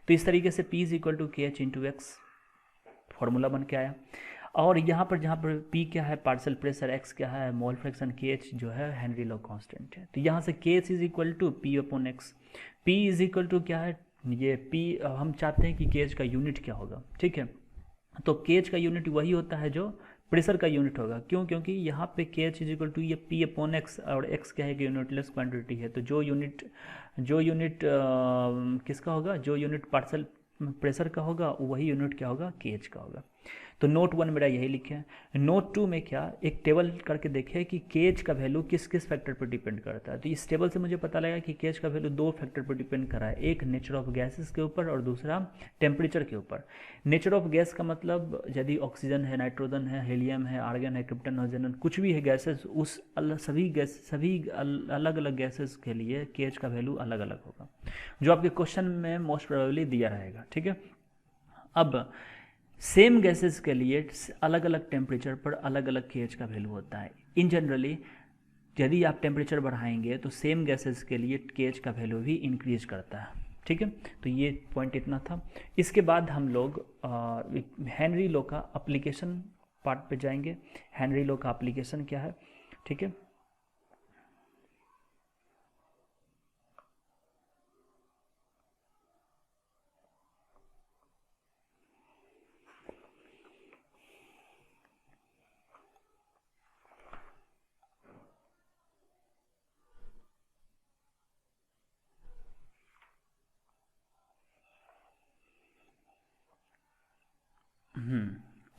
तो इस तरीके से P is equal to K H into x formula बन के आया। और यहाँ पर जहाँ पर P क्या है पार्शियल प्रेशर, X क्या है मोल फ्रैक्शन, KH जो है हेनरी लॉ कांस्टेंट है। तो यहाँ से KH is equal to P upon X. P is equal to क्या है, ये P हम चाहते हैं कि KH का यूनिट क्या होगा, ठीक है। तो KH का यूनिट वही होता है जो प्रेशर का यूनिट होगा। क्यों? क्योंकि यहाँ पे KH इज इक्वल टू ये P अपॉन एक्स, और x क्या है कि यूनिटलेस क्वांटिटी है। तो जो यूनिट किसका होगा, जो यूनिट पार्शियल प्रेशर का होगा वही यूनिट क्या होगा, KH का होगा। तो नोट 1 मेरा यही लिखे हैं। नोट 2 में क्या, एक टेबल करके देखे कि KH का वैल्यू किस किस फैक्टर पर डिपेंड करता है। तो इस टेबल से मुझे पता लगा कि KH का वैल्यू 2 फैक्टर पर डिपेंड कर रहा है, एक नेचर ऑफ गैसेस के ऊपर और दूसरा टेम्परेचर के ऊपर। नेचर ऑफ गैस का मतलब यदि ऑक्सीजन है, नाइट्रोजन है, हीलियम है, आर्गन है, क्रिप्टन, ऑक्सीजन, कुछ भी है गैसेस, उस सभी अलग अलग गैसेस के लिए KH का वैल्यू अलग अलग होगा, जो आपके क्वेश्चन में मोस्ट प्रोबेबली दिया रहेगा, ठीक है। अब सेम गैसेस के लिए अलग अलग टेम्परेचर पर अलग अलग KH का वैल्यू होता है। इन जनरली यदि आप टेम्परेचर बढ़ाएंगे तो सेम गैसेस के लिए KH का वैल्यू भी इंक्रीज करता है, ठीक है। तो ये पॉइंट इतना था। इसके बाद हम लोग हेनरी लॉ का एप्लीकेशन पार्ट पे जाएंगे। हेनरी लॉ का एप्लीकेशन क्या है, ठीक है।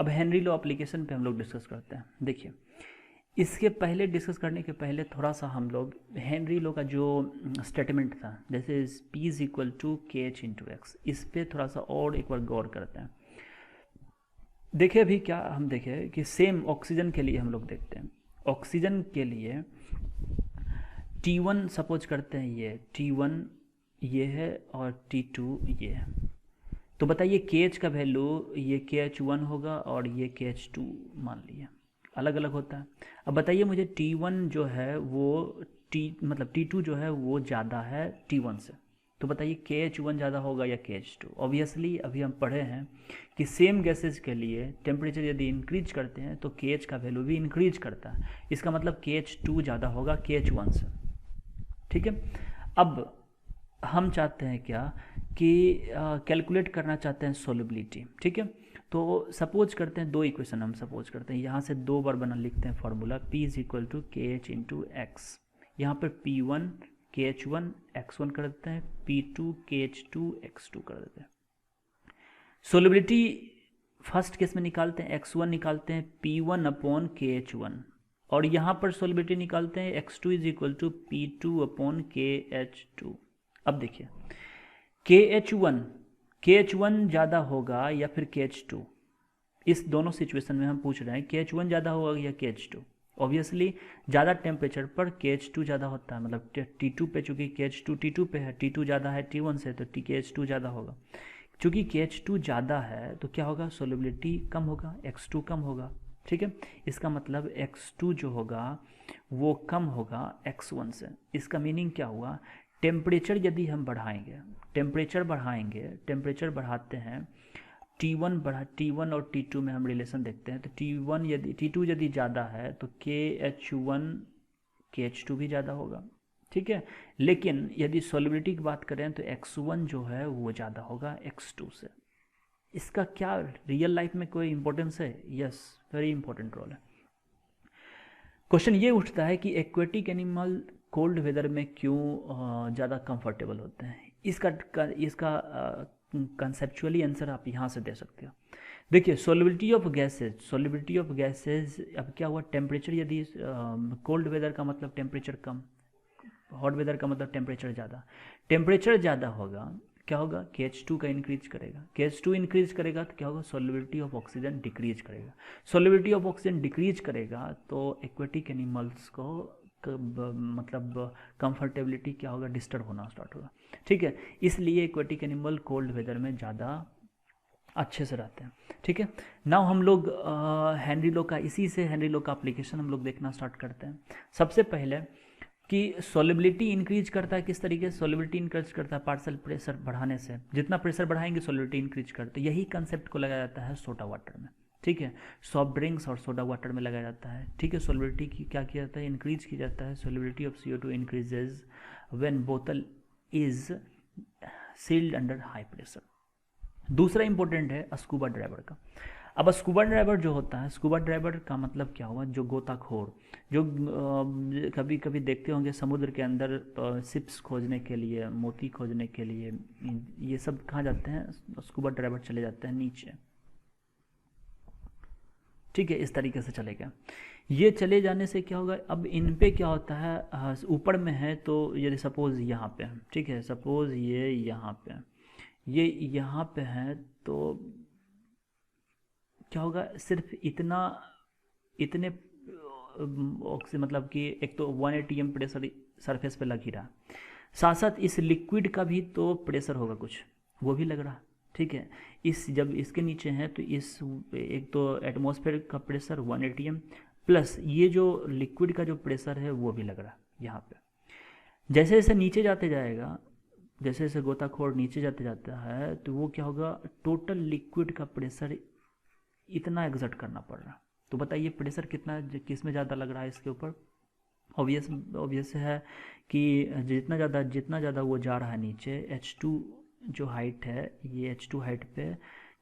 अब हेनरी लॉ एप्लीकेशन पे हम लोग डिस्कस करते हैं। देखिए, इसके पहले डिस्कस करने के पहले थोड़ा सा हम लोग हेनरी लॉ का जो स्टेटमेंट था, जैसे P is equal to K H into x, इस पर थोड़ा सा और एक बार गौर करते हैं। देखिए अभी क्या हम देखें कि सेम ऑक्सीजन के लिए हम लोग देखते हैं। ऑक्सीजन के लिए T1 सपोज करते हैं, ये T1 ये है और T2 ये है। तो बताइए KH का वैल्यू ये KH1 होगा और ये KH2 मान लिया, अलग अलग होता है। अब बताइए मुझे T1 जो है वो मतलब T2 जो है वो ज़्यादा है T1 से, तो बताइए KH1 ज़्यादा होगा या KH2। ऑब्वियसली अभी हम पढ़े हैं कि सेम गैसेज के लिए टेम्परेचर यदि इंक्रीज करते हैं तो KH का वैल्यू भी इंक्रीज करता है। इसका मतलब KH2 ज़्यादा होगा KH1 से, ठीक है। अब हम चाहते हैं क्या कि कैलकुलेट करना चाहते हैं सोलिबिलिटी, ठीक है। तो सपोज करते हैं दो इक्वेशन हम सपोज करते हैं, यहाँ से दो बार बना लिखते हैं formula P is equal to K H into X. यहाँ पर P1 KH1 X1 कर देते हैं, P2 KH2 X2 कर देते हैं। सोलिबिलिटी फर्स्ट केस में निकालते हैं, X1 निकालते हैं P1 अपॉन KH1, और यहाँ पर सोलिबिलिटी निकालते हैं X2 is equal to P2 upon KH2। अब देखिए KH1 ज़्यादा होगा या फिर KH2, इस दोनों सिचुएशन में हम पूछ रहे हैं KH1 ज़्यादा होगा या KH2। ऑब्वियसली ज़्यादा टेम्परेचर पर KH2 ज़्यादा होता है, मतलब T2 पे, चूँकि KH2 T2 पे है, T2 ज़्यादा है T1 से, तो KH2 ज़्यादा होगा। चूँकि KH2 ज़्यादा है तो क्या होगा, सोलिबिलिटी कम होगा, X2 कम होगा, ठीक है। इसका मतलब X2 जो होगा वो कम होगा X1 से। इसका मीनिंग क्या हुआ, टेम्परेचर यदि हम बढ़ाएंगे, टेम्परेचर बढ़ाते हैं, T1 और T2 में हम रिलेशन देखते हैं, तो T2 यदि ज़्यादा है तो KH1 KH2 भी ज़्यादा होगा, ठीक है। लेकिन यदि सॉलिबिलिटी की बात करें तो X1 जो है वो ज़्यादा होगा X2 से। इसका क्या रियल लाइफ में कोई इंपॉर्टेंस है? यस, वेरी इंपॉर्टेंट रोल है। क्वेश्चन ये उठता है कि एक्वेटिक एनिमल कोल्ड वेदर में क्यों ज़्यादा कंफर्टेबल होते हैं। इसका कंसेप्चुअली आंसर आप यहाँ से दे सकते हो। देखिए, सॉलिबिलिटी ऑफ गैसेज, अब क्या हुआ, टेम्परेचर यदि कोल्ड वेदर का मतलब टेम्परेचर कम, हॉट वेदर का मतलब टेम्परेचर ज़्यादा। टेम्परेचर ज़्यादा होगा, क्या होगा, KH2 का इंक्रीज करेगा, KH2 इंक्रीज करेगा तो क्या होगा, सॉलिबिलिटी ऑफ ऑक्सीजन डिक्रीज करेगा। सॉलिबिलिटी ऑफ ऑक्सीजन डिक्रीज करेगा तो एक्वेटिक एनिमल्स को मतलब कंफर्टेबिलिटी क्या होगा, डिस्टर्ब होना स्टार्ट होगा, ठीक है। इसलिए एक्वेटिक एनिमल कोल्ड वेदर में ज़्यादा अच्छे से रहते हैं। ठीक है, नाउ हम लोग हेनरी लो का, इसी से हेनरी लो का एप्लीकेशन हम लोग देखना स्टार्ट करते हैं। सबसे पहले कि सॉल्युबिलिटी इंक्रीज करता है, किस तरीके से सॉल्युबिलिटी इंक्रीज करता है, पार्शियल प्रेशर बढ़ाने से। जितना प्रेशर बढ़ाएंगे सॉल्युबिलिटी इंक्रीज करते हैं। यही कंसेप्ट को लगाया जाता है सोडा वाटर में। ठीक है, सॉफ्ट ड्रिंक्स और सोडा वाटर में लगाया जाता है। ठीक है, सॉल्युबिलिटी की क्या किया जाता है, इंक्रीज की जाता है। Solubility of CO2 increases when बोतल is sealed under high pressure. दूसरा इंपॉर्टेंट है स्कूबा ड्राइवर का। अब स्कूबा ड्राइवर जो होता है, स्कूबा ड्राइवर का मतलब क्या हुआ, जो गोताखोर, जो कभी कभी देखते होंगे समुद्र के अंदर शिप्स खोजने के लिए, मोती खोजने के लिए, ये सब कहाँ जाते हैं, स्कूबा ड्राइवर चले जाते हैं नीचे। ठीक है, इस तरीके से चलेगा। ये चले जाने से क्या होगा, अब इन पे क्या होता है, ऊपर में है तो यदि सपोज यहाँ पे, ठीक है, सपोज ये यहाँ पे, ये यहाँ पे है तो क्या होगा, सिर्फ इतने मतलब कि एक तो 1 atm प्रेशर सरफेस पे लग ही रहा, साथ साथ इस लिक्विड का भी तो प्रेशर होगा कुछ, वो भी लग रहा। ठीक है, इस जब इसके नीचे है तो इस एक तो एटमॉस्फेयर का प्रेशर 1 atm प्लस ये जो लिक्विड का जो प्रेशर है वो भी लग रहा यहाँ पे। जैसे जैसे नीचे जाते जाएगा, जैसे जैसे गोताखोर नीचे जाते जाता है तो वो क्या होगा, टोटल लिक्विड का प्रेशर इतना एग्जर्ट करना पड़ रहा। तो बताइए प्रेशर कितना, किस में ज़्यादा लग रहा है इसके ऊपर। ऑब्वियस है कि जितना ज़्यादा वो जा रहा है नीचे, H2 जो हाइट है, ये H2 हाइट पे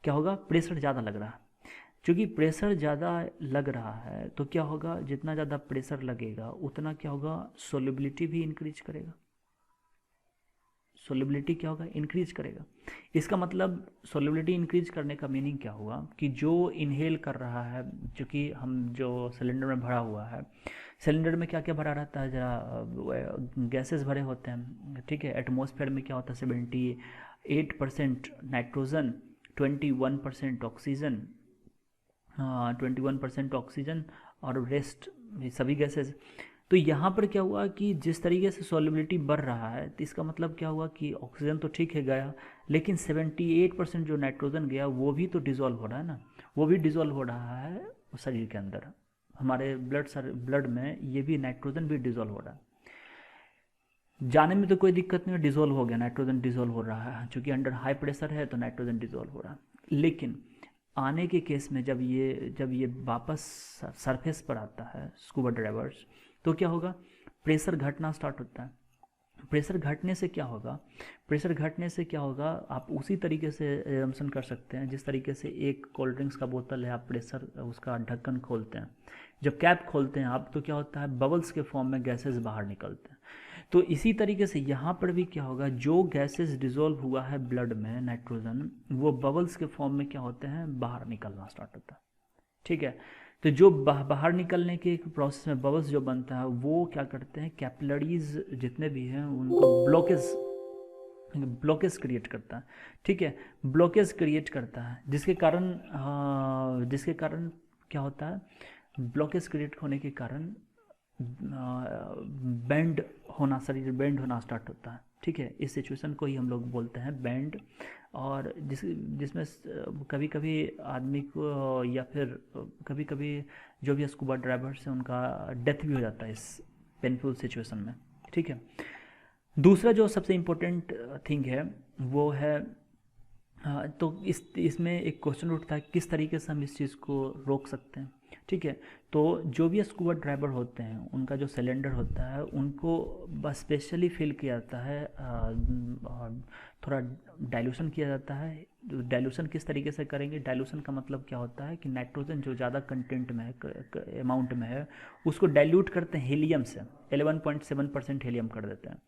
क्या होगा, प्रेशर ज़्यादा लग रहा है। क्योंकि प्रेशर ज़्यादा लग रहा है तो क्या होगा, जितना ज़्यादा प्रेशर लगेगा उतना क्या होगा, सोल्युबिलिटी भी इंक्रीज करेगा। सोल्युबिलिटी क्या होगा, इंक्रीज करेगा। इसका मतलब सोल्युबिलिटी इंक्रीज करने का मीनिंग क्या हुआ कि जो इनहेल कर रहा है, चूँकि हम जो सिलेंडर में भरा हुआ है, सिलेंडर में क्या क्या भरा रहता है, जरा गैसेस भरे होते हैं। ठीक है, एटमॉस्फेयर में क्या होता है, 78% नाइट्रोजन, 21% ऑक्सीजन, 21% ऑक्सीजन और रेस्ट सभी गैसेस। तो यहाँ पर क्या हुआ कि जिस तरीके से सॉल्युबिलिटी बढ़ रहा है तो इसका मतलब क्या हुआ कि ऑक्सीजन तो ठीक है गया, लेकिन 78% जो नाइट्रोजन गया वो भी तो डिज़ोल्व हो रहा है ना, वो भी डिज़ोल्व हो रहा है शरीर के अंदर। हमारे ब्लड में ये भी नाइट्रोजन भी डिज़ोल्व हो रहा है। जाने में तो कोई दिक्कत नहीं है, डिज़ोल्व हो गया, नाइट्रोजन डिज़ोल्व हो रहा है, चूँकि अंडर हाई प्रेशर है तो नाइट्रोजन डिज़ोल्व हो रहा है। लेकिन आने के केस में जब ये वापस सरफेस पर आता है स्कूबा ड्राइवर्स, तो क्या होगा, प्रेशर घटना स्टार्ट होता है। प्रेशर घटने से क्या होगा, प्रेशर घटने से क्या होगा, आप उसी तरीके से एजम्पशन कर सकते हैं जिस तरीके से एक कोल्ड ड्रिंक्स का बोतल है, आप प्रेशर उसका ढक्कन खोलते हैं, जब कैप खोलते हैं आप तो क्या होता है, बबल्स के फॉर्म में गैसेस बाहर निकलते हैं। तो इसी तरीके से यहाँ पर भी क्या होगा, जो गैसेस डिज़ोल्व हुआ है ब्लड में, नाइट्रोजन, वो बबल्स के फॉर्म में क्या होते हैं, बाहर निकलना स्टार्ट होता है। ठीक है, तो जो बाहर निकलने के प्रोसेस में बबल्स जो बनता है वो क्या करते हैं, कैपिलरीज जितने भी हैं उनको ब्लॉकेज क्रिएट करता है। ठीक है, ब्लॉकेज क्रिएट करता है जिसके कारण क्या होता है, ब्लॉकेज क्रिएट होने के कारण बेंड होना, शरीर बेंड होना स्टार्ट होता है। ठीक है, इस सिचुएशन को ही हम लोग बोलते हैं बेंड, और जिसमें कभी कभी आदमी को या फिर कभी कभी जो भी स्कूबा ड्राइवर्स हैं उनका डेथ भी हो जाता है इस पेनफुल सिचुएशन में। ठीक है, दूसरा जो सबसे इम्पोर्टेंट थिंग है वो है, तो इसमें एक क्वेश्चन उठता है किस तरीके से हम इस चीज़ को रोक सकते हैं। ठीक है, तो जो भी स्कूबा ड्राइवर होते हैं उनका जो सिलेंडर होता है उनको बस स्पेशली फिल किया जाता है, थोड़ा डाइल्यूशन किया जाता है। डाइल्यूशन किस तरीके से करेंगे, डाइल्यूशन का मतलब क्या होता है कि नाइट्रोजन जो ज़्यादा कंटेंट में है, अमाउंट में है, उसको डाइल्यूट करते हैं हीलियम से, 11.7% हीलियम कर देते हैं।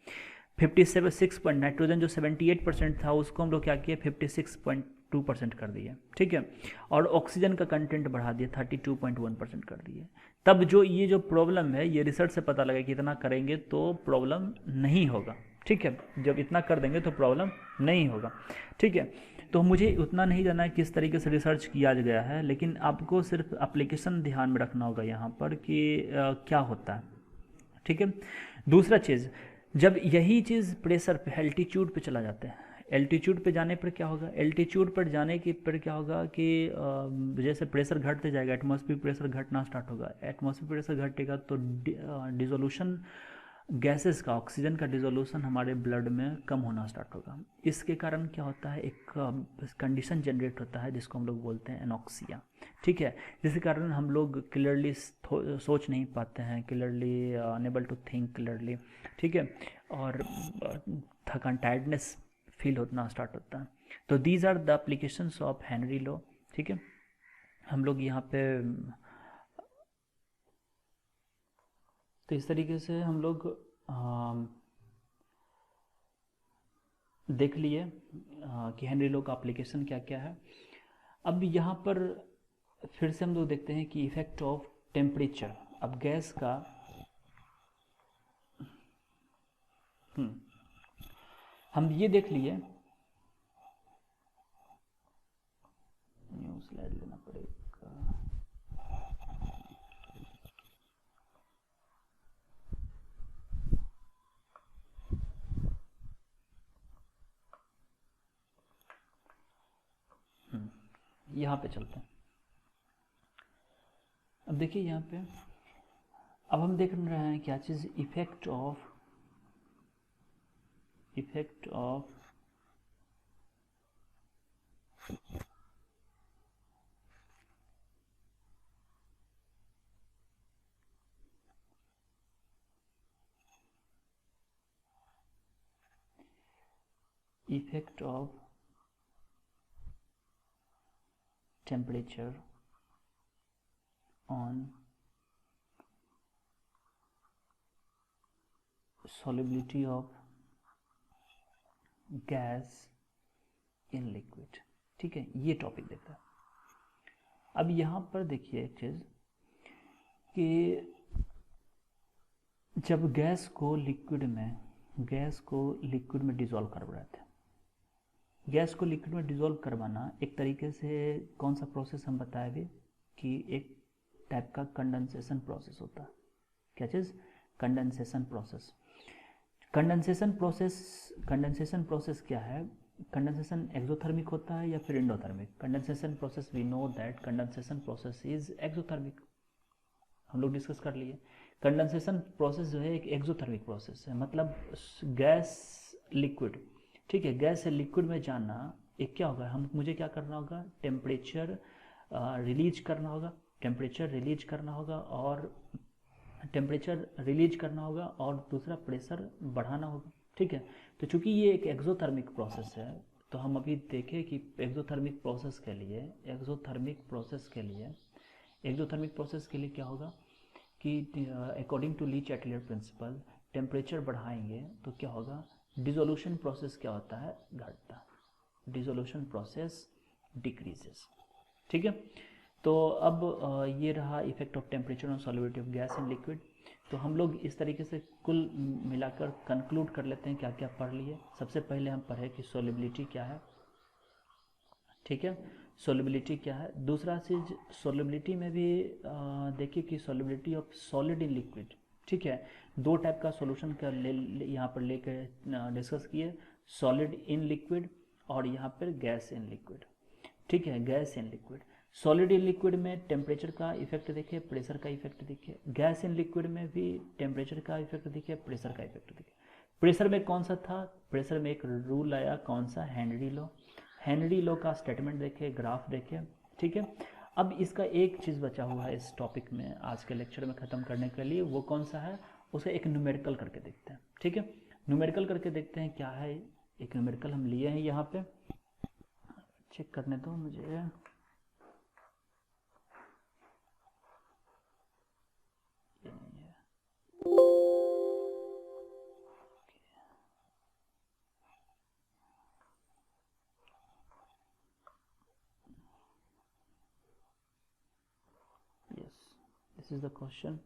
56 नाइट्रोजन जो 78% था उसको हम लोग क्या किए, 56.2% कर दिए। ठीक है, और ऑक्सीजन का कंटेंट बढ़ा दिया, 32.1% कर दिए। तब जो ये जो प्रॉब्लम है, ये रिसर्च से पता लगा कि इतना करेंगे तो प्रॉब्लम नहीं होगा। ठीक है, जब इतना कर देंगे तो प्रॉब्लम नहीं होगा। ठीक है, तो मुझे उतना नहीं जानना है किस तरीके से रिसर्च किया गया है, लेकिन आपको सिर्फ एप्लीकेशन ध्यान में रखना होगा यहाँ पर कि क्या होता है। ठीक है, दूसरा चीज़, जब यही चीज़ प्रेशर पे, एल्टीट्यूड पे चला जाता है, एल्टीट्यूड पे जाने पर क्या होगा, एल्टीट्यूड पर जाने के पर क्या होगा कि जैसे प्रेशर घटते जाएगा, एटमॉस्फेरिक प्रेशर घटना स्टार्ट होगा, एटमॉस्फेरिक प्रेशर घटेगा तो डिसोल्यूशन गैसेस का, ऑक्सीजन का डिसोल्यूशन हमारे ब्लड में कम होना स्टार्ट होगा। इसके कारण क्या होता है, एक कंडीशन जनरेट होता है जिसको हम लोग बोलते हैं एनॉक्सिया, ठीक है, जिसके कारण हम लोग क्लियरली सोच नहीं पाते हैं, clearly unable to think clearly, ठीक है, और थकान, टायर्डनेस फील होना स्टार्ट होता है। तो these are the applications of Henry law, ठीक है। हम लोग यहाँ पे तो इस तरीके से हम लोग देख लिए कि हेनरी लॉ का एप्लीकेशन क्या क्या है। अब यहाँ पर फिर से हम लोग देखते हैं कि इफेक्ट ऑफ टेम्परेचर। अब गैस का हम ये देख लिए, न्यू स्लाइड लेना पड़ेगा, यहाँ पे चलते हैं। अब देखिए यहाँ पे, अब हम देख रहे हैं क्या चीज़, effect of temperature on solubility of gas in liquid, ठीक है, ये टॉपिक देखता है। अब यहाँ पर देखिए एक चीज़ कि जब गैस को लिक्विड में डिज़ोल्व कर रहे थे, गैस को लिक्विड में डिज़ोल्व करवाना एक तरीके से कौन सा प्रोसेस हम बताए भी कि एक टाइप का कंडेंसेशन प्रोसेस होता है। क्या चीज़, कंडेंसेशन प्रोसेस। कंडेंसेशन प्रोसेस क्या है, कंडेंसेशन एक्सोथर्मिक होता है या फिर endothermic. Condensation process we know that condensation process is exothermic, हम लोग डिस्कस कर लिए। कंडेंसेशन प्रोसेस जो है एक एक्सोथर्मिक प्रोसेस है, मतलब गैस लिक्विड, ठीक है, गैस से लिक्विड में जाना, एक क्या होगा, मुझे क्या करना होगा, टेम्परेचर रिलीज करना होगा और दूसरा प्रेशर बढ़ाना होगा, ठीक है। तो चूंकि ये एक एक्सोथर्मिक प्रोसेस है, तो हम अभी देखें कि एक्सोथर्मिक प्रोसेस के लिए क्या होगा कि according to Le Chatelier principle, temperature बढ़ाएंगे तो क्या होगा, डिसोल्यूशन प्रोसेस क्या होता है, घटता, डिसोल्यूशन प्रोसेस डिक्रीजेस, ठीक है। तो अब ये रहा effect of temperature on solubility of gas in liquid. तो हम लोग इस तरीके से कुल मिलाकर कंक्लूड कर लेते हैं क्या क्या पढ़ लिए। सबसे पहले हम पढ़े कि सॉल्युबिलिटी क्या है, ठीक है, सॉल्युबिलिटी क्या है। दूसरा चीज़, सॉल्युबिलिटी में भी देखिए कि solubility of solid in liquid, ठीक है, दो टाइप का सॉल्यूशन का यहाँ पर लेकर डिस्कस किए, सॉलिड इन लिक्विड और यहाँ पर गैस इन लिक्विड, ठीक है, gas in liquid. Solid in liquid में टेम्परेचर का इफेक्ट देखिए, प्रेशर का इफेक्ट देखिए। गैस इन लिक्विड में भी टेम्परेचर का इफेक्ट देखिए, प्रेशर का इफेक्ट देखिए। प्रेशर में कौन सा था, प्रेशर में एक रूल आया, कौन सा, हेनरी लॉ। हेनरी लॉ का स्टेटमेंट देखे, ग्राफ देखे, ठीक है। अब इसका एक चीज़ बचा हुआ है इस टॉपिक में आज के लेक्चर में ख़त्म करने के लिए, वो कौन सा है, उसे एक न्यूमेरिकल करके देखते हैं, ठीक है। न्यूमेरिकल करके देखते हैं क्या है। एक न्यूमेरिकल हम लिए हैं यहाँ पे, चेक करने दो मुझे। Yes, this is the question.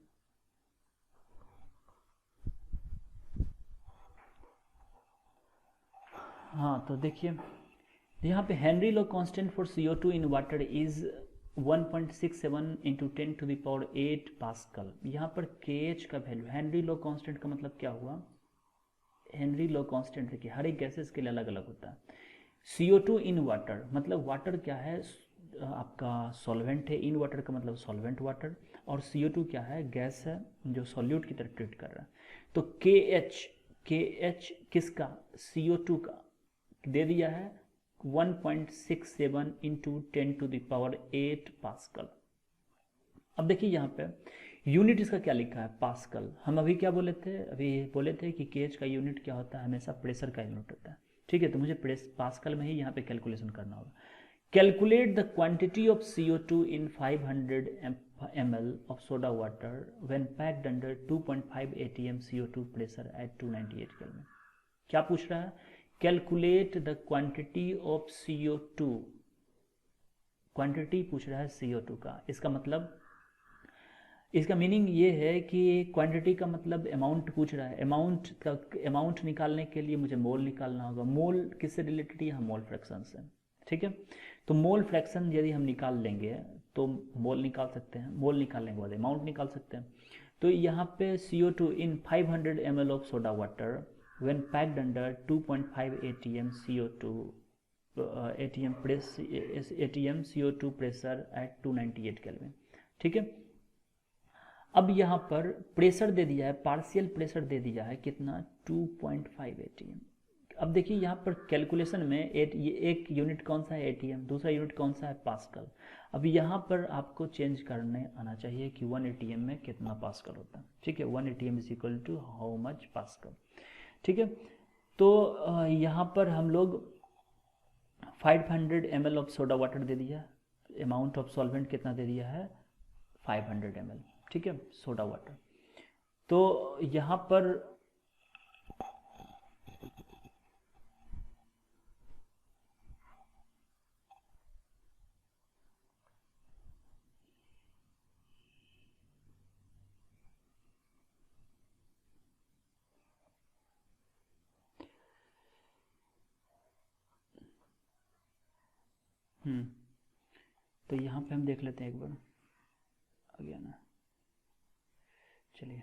हाँ, तो देखिए यहाँ पे Henry law constant for CO2 in water is 1.67 into 10⁸ pascal. यहाँ पर KH का वैल्यू, हेनरी लॉ कांस्टेंट का मतलब क्या हुआ, हेनरी लॉ कांस्टेंट देखिए हर एक गैसेस के लिए अलग अलग होता है। CO2 इन वाटर, मतलब वाटर क्या है, आपका सॉल्वेंट है, इन वाटर का मतलब सॉल्वेंट वाटर, और CO2 क्या है, गैस है जो सॉल्यूट की तरह ट्रीट कर रहा है। तो KH किसका, CO2 का दे दिया है 1.67 इंटू 10⁸ पास्कल। अब देखिए यहाँ पे यूनिट इसका क्या लिखा है, पास्कल। हम अभी क्या बोले थे, अभी बोले थे कि KH का यूनिट क्या होता है, हमेशा प्रेशर का यूनिट होता है। ठीक है, तो मुझे पास्कल में ही यहाँ पे कैलकुलेशन करना होगा। Calculate the quantity of CO2 in 500 ml of soda water when packed under 2.5 atm CO2 pressure at 298 Kelvin। क्या पूछ रहा है, calculate the quantity of CO2, quantity पूछ रहा है CO2 का। इसका मतलब, इसका मीनिंग ये है कि क्वांटिटी का मतलब अमाउंट पूछ रहा है। अमाउंट निकालने के लिए मुझे मोल निकालना होगा। मोल किससे रिलेटेड है, मोल फ्रैक्शन से। ठीक है, तो मोल फ्रैक्शन यदि हम निकाल लेंगे तो मोल निकाल सकते हैं, मोल निकालने के बाद अमाउंट निकाल सकते हैं। तो यहाँ पे CO2 in 500 ml of soda water when packed under 2.5 atm CO2 atm CO2 pressure at 298 kelvin. ठीक है, अब यहाँ पर प्रेशर दे दिया है, पार्शियल प्रेशर दे दिया है कितना, 2.5 atm। अब देखिए यहाँ पर कैलकुलेशन में ये एक यूनिट कौन सा है, ATM, दूसरा यूनिट कौन सा है, पास्कल। अब यहाँ पर आपको चेंज करने आना चाहिए कि 1 ATM में कितना पास्कल होता है। ठीक है, 1 ATM is equal to how much pascal. ठीक है, तो यहाँ पर हम लोग 500 ml ऑफ सोडा वाटर दे दिया, अमाउंट ऑफ सॉल्वेंट कितना दे दिया है, 500 ml। ठीक है, सोडा वाटर। तो यहाँ पर तो यहाँ पे हम देख लेते हैं एक बार, आ गया ना, चलिए।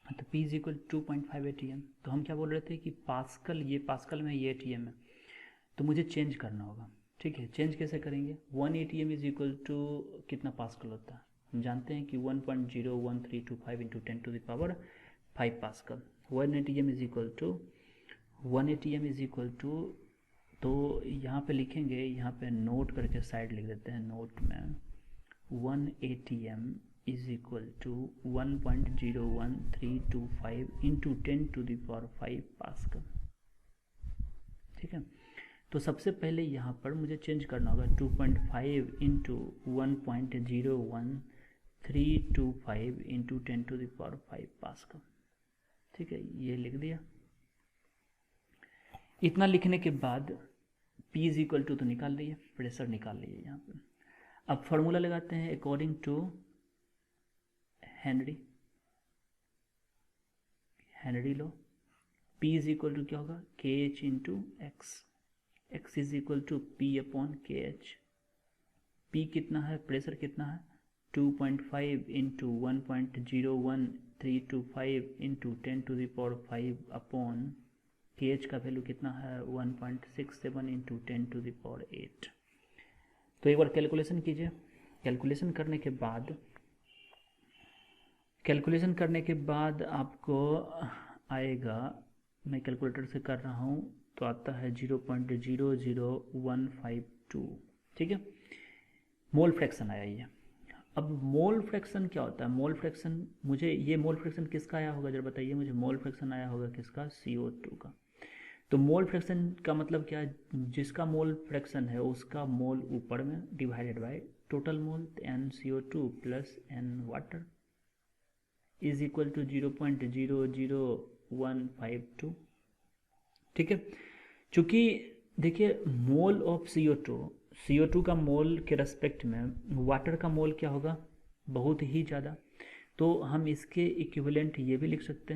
तो P इज इक्वल 2.5 ATM। तो हम क्या बोल रहे थे कि पास्कल, ये पास्कल में ये ATM है, तो मुझे चेंज करना होगा। ठीक है, चेंज कैसे करेंगे, 1 ATM इज इक्वल टू कितना पास्कल होता है, हम जानते हैं कि 1.01325 into 10⁵ pascal. 1 ATM is equal to 1 ATM is equal to, तो यहाँ पे लिखेंगे, यहाँ पे नोट करके साइड लिख देते हैं, नोट में 1 ATM is equal to 1.01325 into 10⁵ pascal. ठीक है, तो सबसे पहले यहाँ पर मुझे चेंज करना होगा 2.5 इंटू 1.01325 इंटू 10⁵ पास्कल। ठीक है, ये लिख दिया। इतना लिखने के बाद P इज इक्वल टू तो निकाल लिए, प्रेशर निकाल लिए यहाँ पे। अब फॉर्मूला लगाते हैं according to Henry law. P is equal to क्या होगा, KH into X, X is equal to P upon KH। P कितना है, प्रेशर कितना है, 2.5 इंटू 1.01325 इंटू 10⁵ अपॉन KH का वैल्यू कितना है, 1.67 इंटू 10⁸। तो एक बार कैलकुलेशन कीजिए। कैलकुलेशन करने के बाद आपको आएगा, मैं कैलकुलेटर से कर रहा हूँ, तो आता है 0.00152। ठीक है, मोल फ्रैक्शन आया ये। अब मोल फ्रैक्शन क्या होता है, मोल फ्रैक्शन, मुझे ये मोल फ्रैक्शन किसका आया होगा जरा बताइए मुझे, मोल फ्रैक्शन आया होगा किसका, CO2 का। तो मोल फ्रैक्शन का मतलब क्या है, जिसका मोल फ्रैक्शन है उसका मोल ऊपर में divided by total mole, NCO2 plus N water is equal to 0.00152। ठीक है, चूँकि देखिए मोल ऑफ CO2 का मोल के रेस्पेक्ट में वाटर का मोल क्या होगा, बहुत ही ज़्यादा। तो हम इसके इक्विवेलेंट ये भी लिख सकते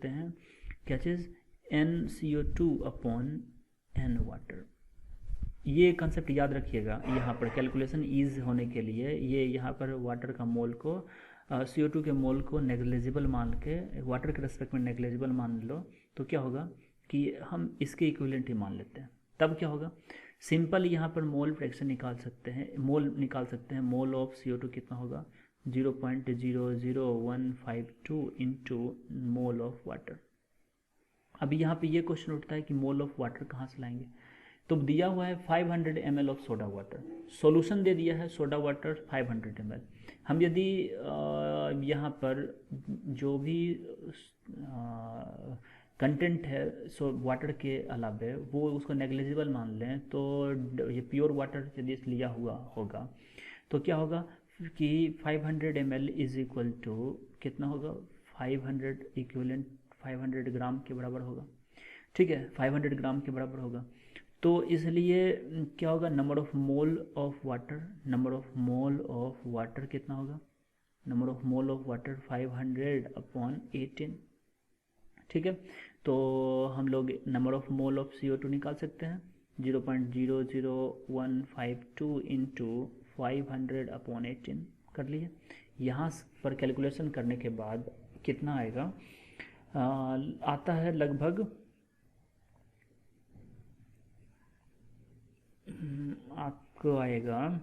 हैं, क्या चीज़, NCO2 अपॉन N वाटर। ये कंसेप्ट याद रखिएगा, यहाँ पर कैलकुलेशन ईज होने के लिए ये यहाँ पर वाटर का मोल को CO2 के मोल को नेग्लिजिबल मान के, वाटर के रेस्पेक्ट में नेग्लिजिबल मान लो, तो क्या होगा कि हम इसके इक्विवेलेंट ही मान लेते हैं। तब क्या होगा, सिंपल यहाँ पर मोल फ्रैक्शन निकाल सकते हैं, मोल ऑफ CO2 कितना होगा, 0.00152 इंटू मोल ऑफ वाटर। अभी यहाँ पे ये क्वेश्चन उठता है कि मोल ऑफ वाटर कहाँ से लाएंगे, तो दिया हुआ है 500 ml of soda water, solution दे दिया है सोडा वाटर 500 ml। हम यदि यहाँ पर जो भी कंटेंट है सो वाटर के अलावे वो उसको नेग्लिजिबल मान लें, तो ये प्योर वाटर यदि लिया हुआ होगा तो क्या होगा कि 500 ml इज इक्वल टू कितना होगा, 500 इक्विवेलेंट 500 ग्राम के बराबर होगा। ठीक है, 500 ग्राम के बराबर होगा। तो इसलिए क्या होगा, number of mole of water कितना होगा, number of mole of water 500/18। ठीक है, तो हम लोग number of mole of CO2 निकाल सकते हैं, 0.00152 इंटू 500/18 कर लिए। यहाँ पर कैलकुलेशन करने के बाद कितना आएगा, आता है लगभग आपको आएगा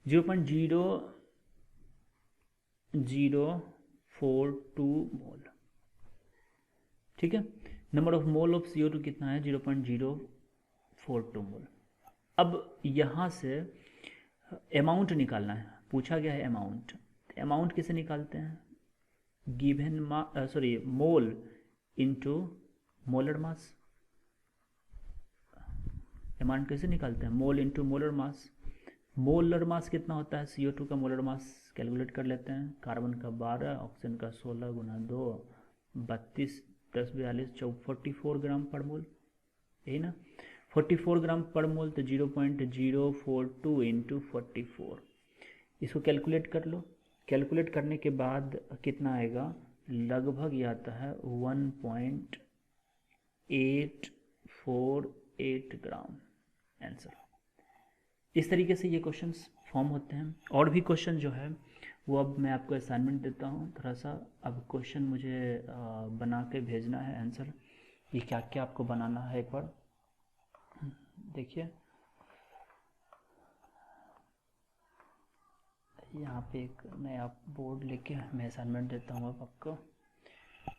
0.0042 मोल। ठीक है, number of mole of CO2 कितना है, 0.042 मोल। अब यहाँ से अमाउंट निकालना है, पूछा गया है अमाउंट। अमाउंट कैसे निकालते हैं, given mole into molar mass. Amount कैसे निकालते हैं, mole into molar mass. Molar mass कितना होता है, CO2 का मोलर मास कैलकुलेट कर लेते हैं, कार्बन का 12, ऑक्सीजन का 16 गुना 2 32 10 42 44 ग्राम पर मोल, यही ना, 44 ग्राम पर मोल, तो 0.042 इंटू 44, इसको कैलकुलेट कर लो। कैलकुलेट करने के बाद कितना आएगा, लगभग ये आता है 1.848 ग्राम आंसर। इस तरीके से ये क्वेश्चंस फॉर्म होते हैं। और भी क्वेश्चन जो है वो अब मैं आपको असाइनमेंट देता हूँ थोड़ा सा। अब क्वेश्चन मुझे बना के भेजना है आंसर, ये क्या क्या आपको बनाना है एक बार देखिए। यहाँ पे एक नया बोर्ड लेके मैं असाइनमेंट देता हूँ अब आपको।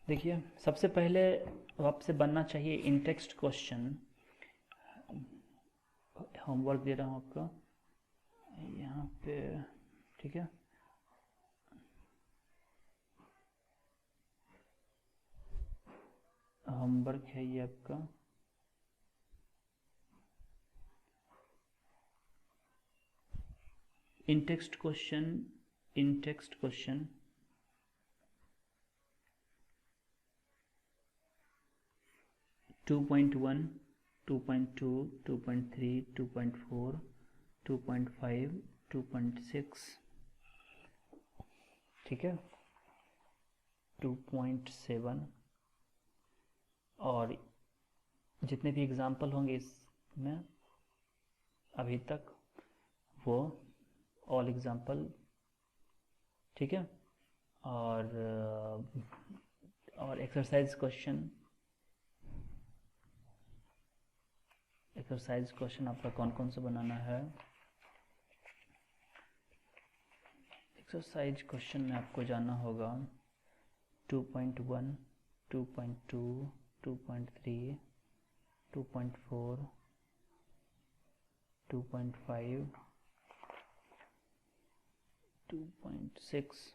देखिए, सबसे पहले आपसे बनना चाहिए इन टेक्स्ट क्वेश्चन। होमवर्क दे रहा हूँ आपका यहाँ पे, ठीक है। होमवर्क है ये आपका, इन टेक्स्ट क्वेश्चन 2.1 2.2 2.3 2.4 2.5 2.6, ठीक है, 2.7 और जितने भी एग्जाम्पल होंगे इसमें अभी तक वो ऑल एग्जाम्पल, ठीक है। और एक्सरसाइज क्वेश्चन आपका कौन कौन सा बनाना है। एक्सरसाइज क्वेश्चन में आपको जाना होगा 2.1 2.2 2.3 2.4 2.5 2.6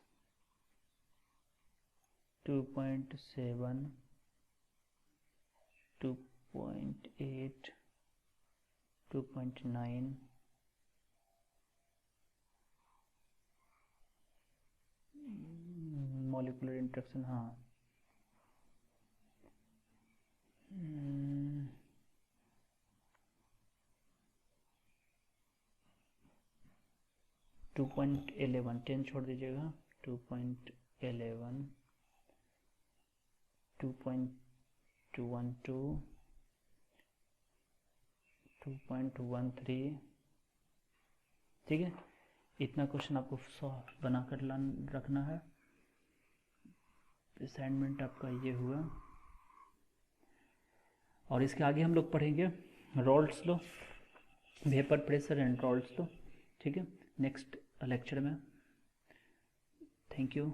2.7 2.8 2.9 मॉलिक्यूलर इंटरेक्शन, हाँ 2.11 10 छोड़ दीजिएगा, 2.11 2.12 2.13, ठीक है। इतना क्वेश्चन आपको बना कर रखना है। असाइनमेंट आपका ये हुआ, और इसके आगे हम लोग पढ़ेंगे Raoult's law, vapour pressure and Raoult's law, ठीक है, नेक्स्ट लेक्चर में। Thank you.